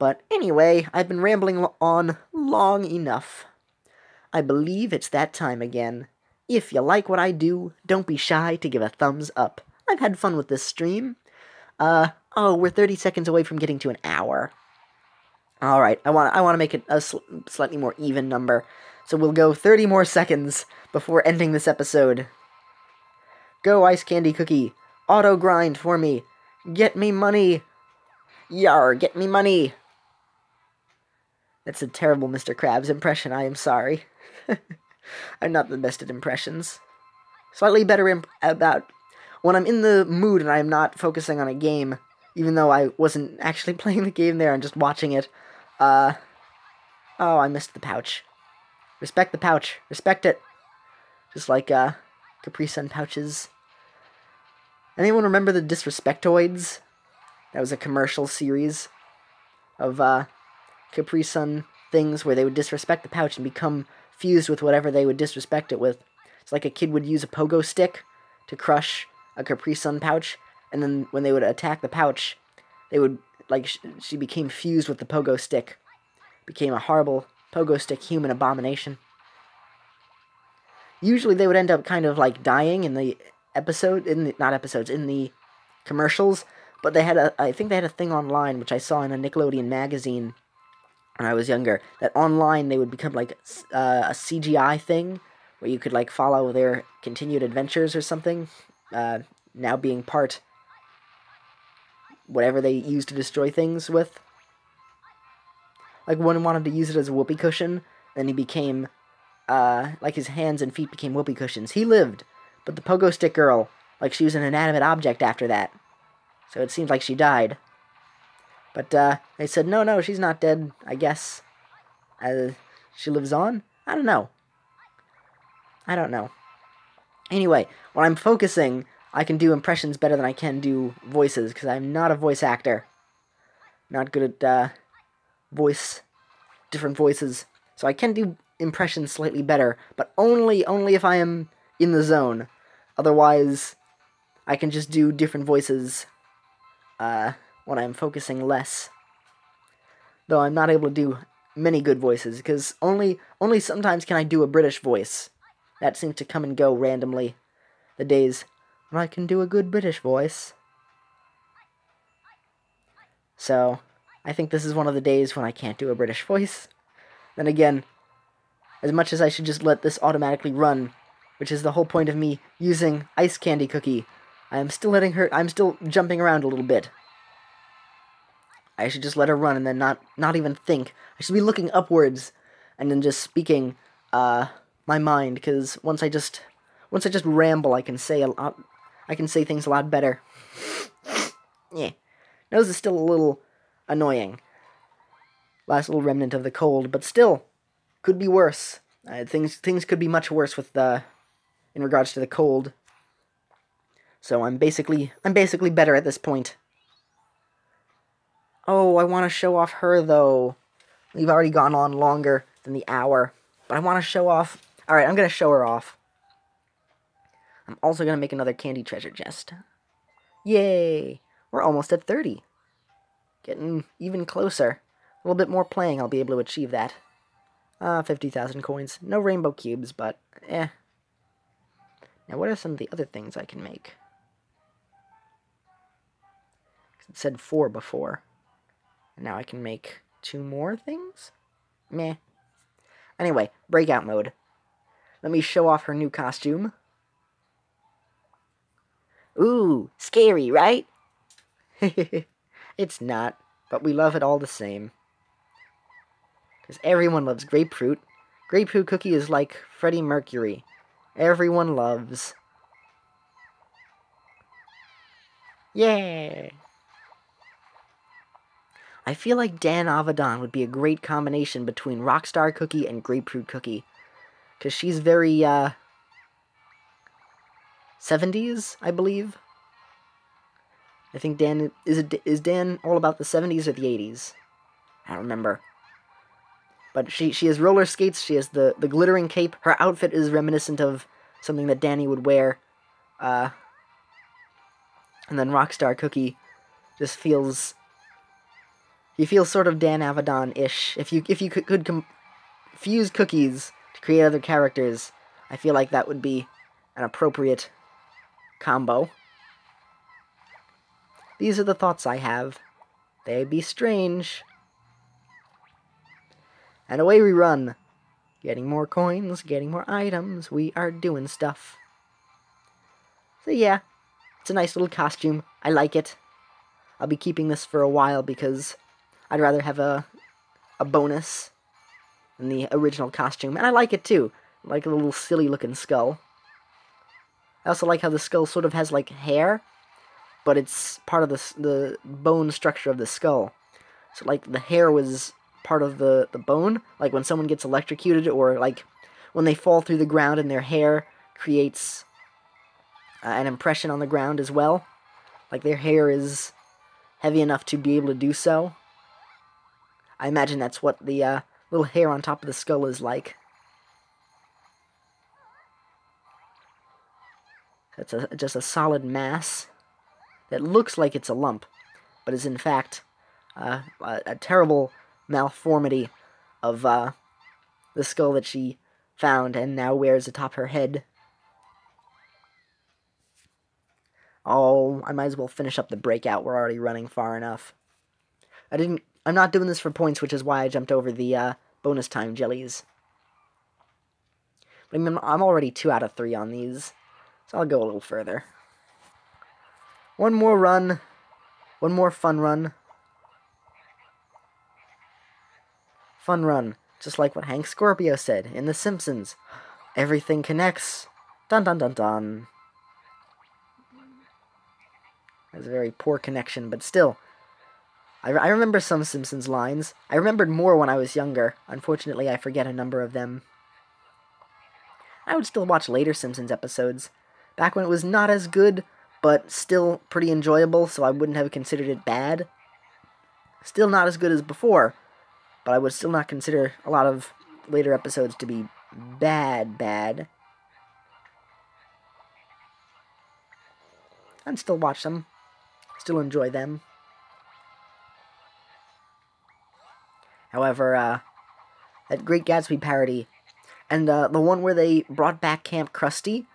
Speaker 1: But anyway, I've been rambling on long enough. I believe it's that time again. If you like what I do, don't be shy to give a thumbs up. I've had fun with this stream. We're 30 seconds away from getting to an hour. Alright, I want to make it a slightly more even number. So we'll go 30 more seconds before ending this episode. Go, Ice Candy Cookie. Auto grind for me. Get me money. Yar, get me money. That's a terrible Mr. Krabs impression, I am sorry. I'm not the best at impressions. Slightly better about when I'm in the mood and I'm not focusing on a game, even though I wasn't actually playing the game there and just watching it. Oh, I missed the pouch. Respect the pouch. Respect it. Just like, Capri Sun pouches. Anyone remember the Disrespectoids? That was a commercial series of, Capri Sun things where they would disrespect the pouch and become fused with whatever they would disrespect it with. It's like a kid would use a pogo stick to crush a Capri Sun pouch, and then when they would attack the pouch, they would, like, she became fused with the pogo stick. Became a horrible pogo stick human abomination. Usually they would end up kind of, like, dying in the episode, in the commercials, but they had I think they had a thing online, which I saw in a Nickelodeon magazine when I was younger, that online they would become, like, a CGI thing, where you could, like, follow their continued adventures or something, now being part whatever they use to destroy things with. Like, one wanted to use it as a whoopee cushion, then he became, like, his hands and feet became whoopee cushions. He lived, but the pogo stick girl, like, she was an inanimate object after that, so it seemed like she died. But, they said, no, she's not dead, I guess. She lives on? I don't know. Anyway, when I'm focusing, I can do impressions better than I can do voices, because I'm not a voice actor. Not good at, different voices. So I can do impressions slightly better, but only if I am in the zone. Otherwise, I can just do different voices, when I'm focusing less. Though I'm not able to do many good voices, because only sometimes can I do a British voice. That seems to come and go randomly. The days when I can do a good British voice. So, I think this is one of the days when I can't do a British voice. Then again, as much as I should just let this automatically run, which is the whole point of me using Ice Candy Cookie, I'm still jumping around a little bit. I should just let her run and then not even think. I should be looking upwards and then just speaking my mind, because once I just ramble, I can say things a lot better. Yeah. Nose is still a little annoying. Last little remnant of the cold, but still could be worse. Things could be much worse with in regards to the cold. So I'm basically better at this point. Oh, I want to show off her, though. We've already gone on longer than the hour. But I want to show off... Alright, I'm going to show her off. I'm also going to make another candy treasure chest. Yay! We're almost at 30. Getting even closer. A little bit more playing, I'll be able to achieve that. 50,000 coins. No rainbow cubes, but eh. Now, what are some of the other things I can make? It said 4 before. And now I can make 2 more things? Meh. Anyway, breakout mode. Let me show off her new costume. Ooh, scary, right? It's not, but we love it all the same. Because everyone loves grapefruit. Grapefruit cookie is like Freddie Mercury. Everyone loves. Yeah! I feel like Dan Avedon would be a great combination between Rockstar Cookie and Grapefruit Cookie. Because she's very, 70s, I believe. I think Dan... Is Dan all about the 70s or the 80s? I don't remember. But she has roller skates, she has the glittering cape. Her outfit is reminiscent of something that Danny would wear. And then Rockstar Cookie just feels... He feels sort of Dan Avedon-ish. If you could fuse cookies to create other characters, I feel like that would be an appropriate combo. These are the thoughts I have. They be strange. And away we run. Getting more coins, getting more items, we are doing stuff. So yeah, it's a nice little costume. I like it. I'll be keeping this for a while because I'd rather have a bonus than the original costume. And I like it too. I like a little silly looking skull. I also like how the skull sort of has like hair, but it's part of the bone structure of the skull. So like the hair was part of the bone, like when someone gets electrocuted, or like when they fall through the ground and their hair creates an impression on the ground as well. Like their hair is heavy enough to be able to do so. I imagine that's what the little hair on top of the skull is like. It's just a solid mass that looks like it's a lump, but is in fact a terrible malformity of the skull that she found and now wears atop her head. Oh, I might as well finish up the breakout. We're already running far enough. I'm not doing this for points, which is why I jumped over the bonus time jellies. But I mean, I'm already 2 out of 3 on these, so I'll go a little further. One more run. One more fun run. Fun run. Just like what Hank Scorpio said in The Simpsons. Everything connects. Dun dun dun dun. That's a very poor connection, but still. I remember some Simpsons lines. I remembered more when I was younger. Unfortunately, I forget a number of them. I would still watch later Simpsons episodes. Back when it was not as good, but still pretty enjoyable, so I wouldn't have considered it bad. Still not as good as before, but I would still not consider a lot of later episodes to be bad. I'd still watch them. Still enjoy them. However, that Great Gatsby parody, and the one where they brought back Camp Krusty,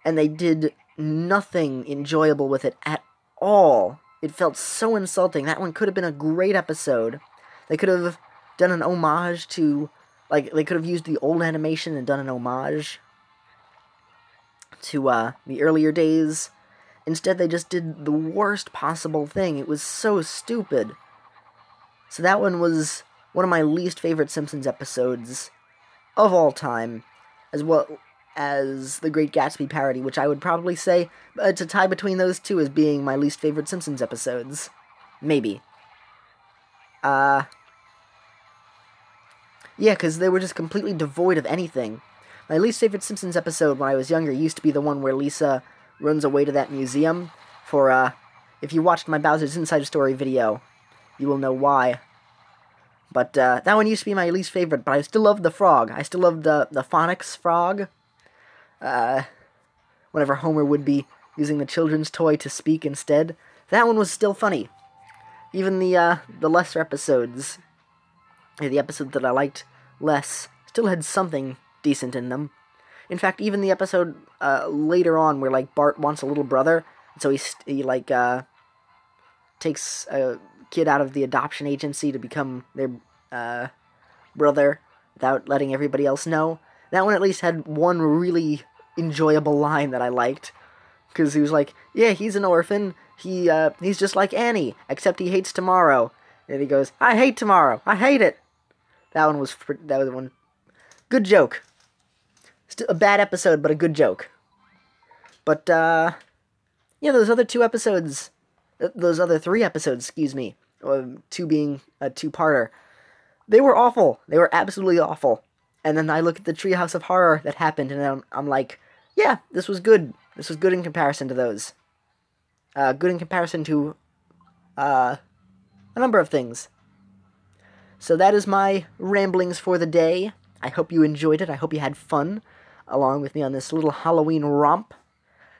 Speaker 1: and they did nothing enjoyable with it at all. It felt so insulting. That one could have been a great episode. They could have done an homage to, like, they could have used the old animation and done an homage to the earlier days. Instead, they just did the worst possible thing. It was so stupid. So that one was one of my least favorite Simpsons episodes of all time, as well as the Great Gatsby parody, which I would probably say to tie between those two as being my least favorite Simpsons episodes. Maybe. Yeah, because they were just completely devoid of anything. My least favorite Simpsons episode when I was younger used to be the one where Lisa runs away to that museum. If you watched my Bowser's Inside Story video, you will know why. But that one used to be my least favorite, but I still loved the frog. I still loved the phonics frog. Whenever Homer would be using the children's toy to speak instead. That one was still funny. Even the lesser episodes, the episodes that I liked less, still had something decent in them. In fact, even the episode later on where, like, Bart wants a little brother, so he takes a kid out of the adoption agency to become their brother without letting everybody else know. That one at least had one really enjoyable line that I liked, because he was like, yeah, he's an orphan, he's just like Annie, except he hates tomorrow. And he goes, I hate tomorrow, I hate it. That was one. Good joke. Still a bad episode, but a good joke. But, yeah, those other 3 episodes, excuse me, 2 being a 2-parter, they were awful. They were absolutely awful. And then I look at the Treehouse of Horror that happened, and I'm like, yeah, this was good. This was good in comparison to those. Good in comparison to a number of things. So that is my ramblings for the day. I hope you enjoyed it. I hope you had fun along with me on this little Halloween romp.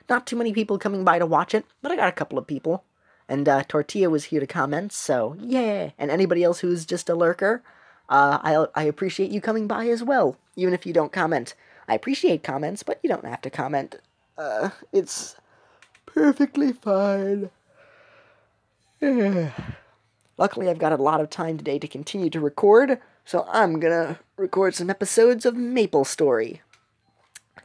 Speaker 1: Not too many people coming by to watch it, but I got a couple of people. And Tortilla was here to comment, so yeah. And anybody else who's just a lurker, I appreciate you coming by as well, even if you don't comment. I appreciate comments, but you don't have to comment. It's perfectly fine. Luckily, I've got a lot of time today to continue to record, so I'm gonna record some episodes of Maple Story.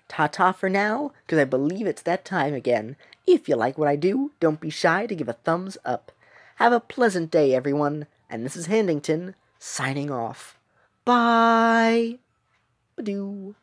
Speaker 1: Ta-ta for now, because I believe it's that time again. If you like what I do, don't be shy to give a thumbs up. Have a pleasant day, everyone, and this is Handington, signing off. Bye! Badoo.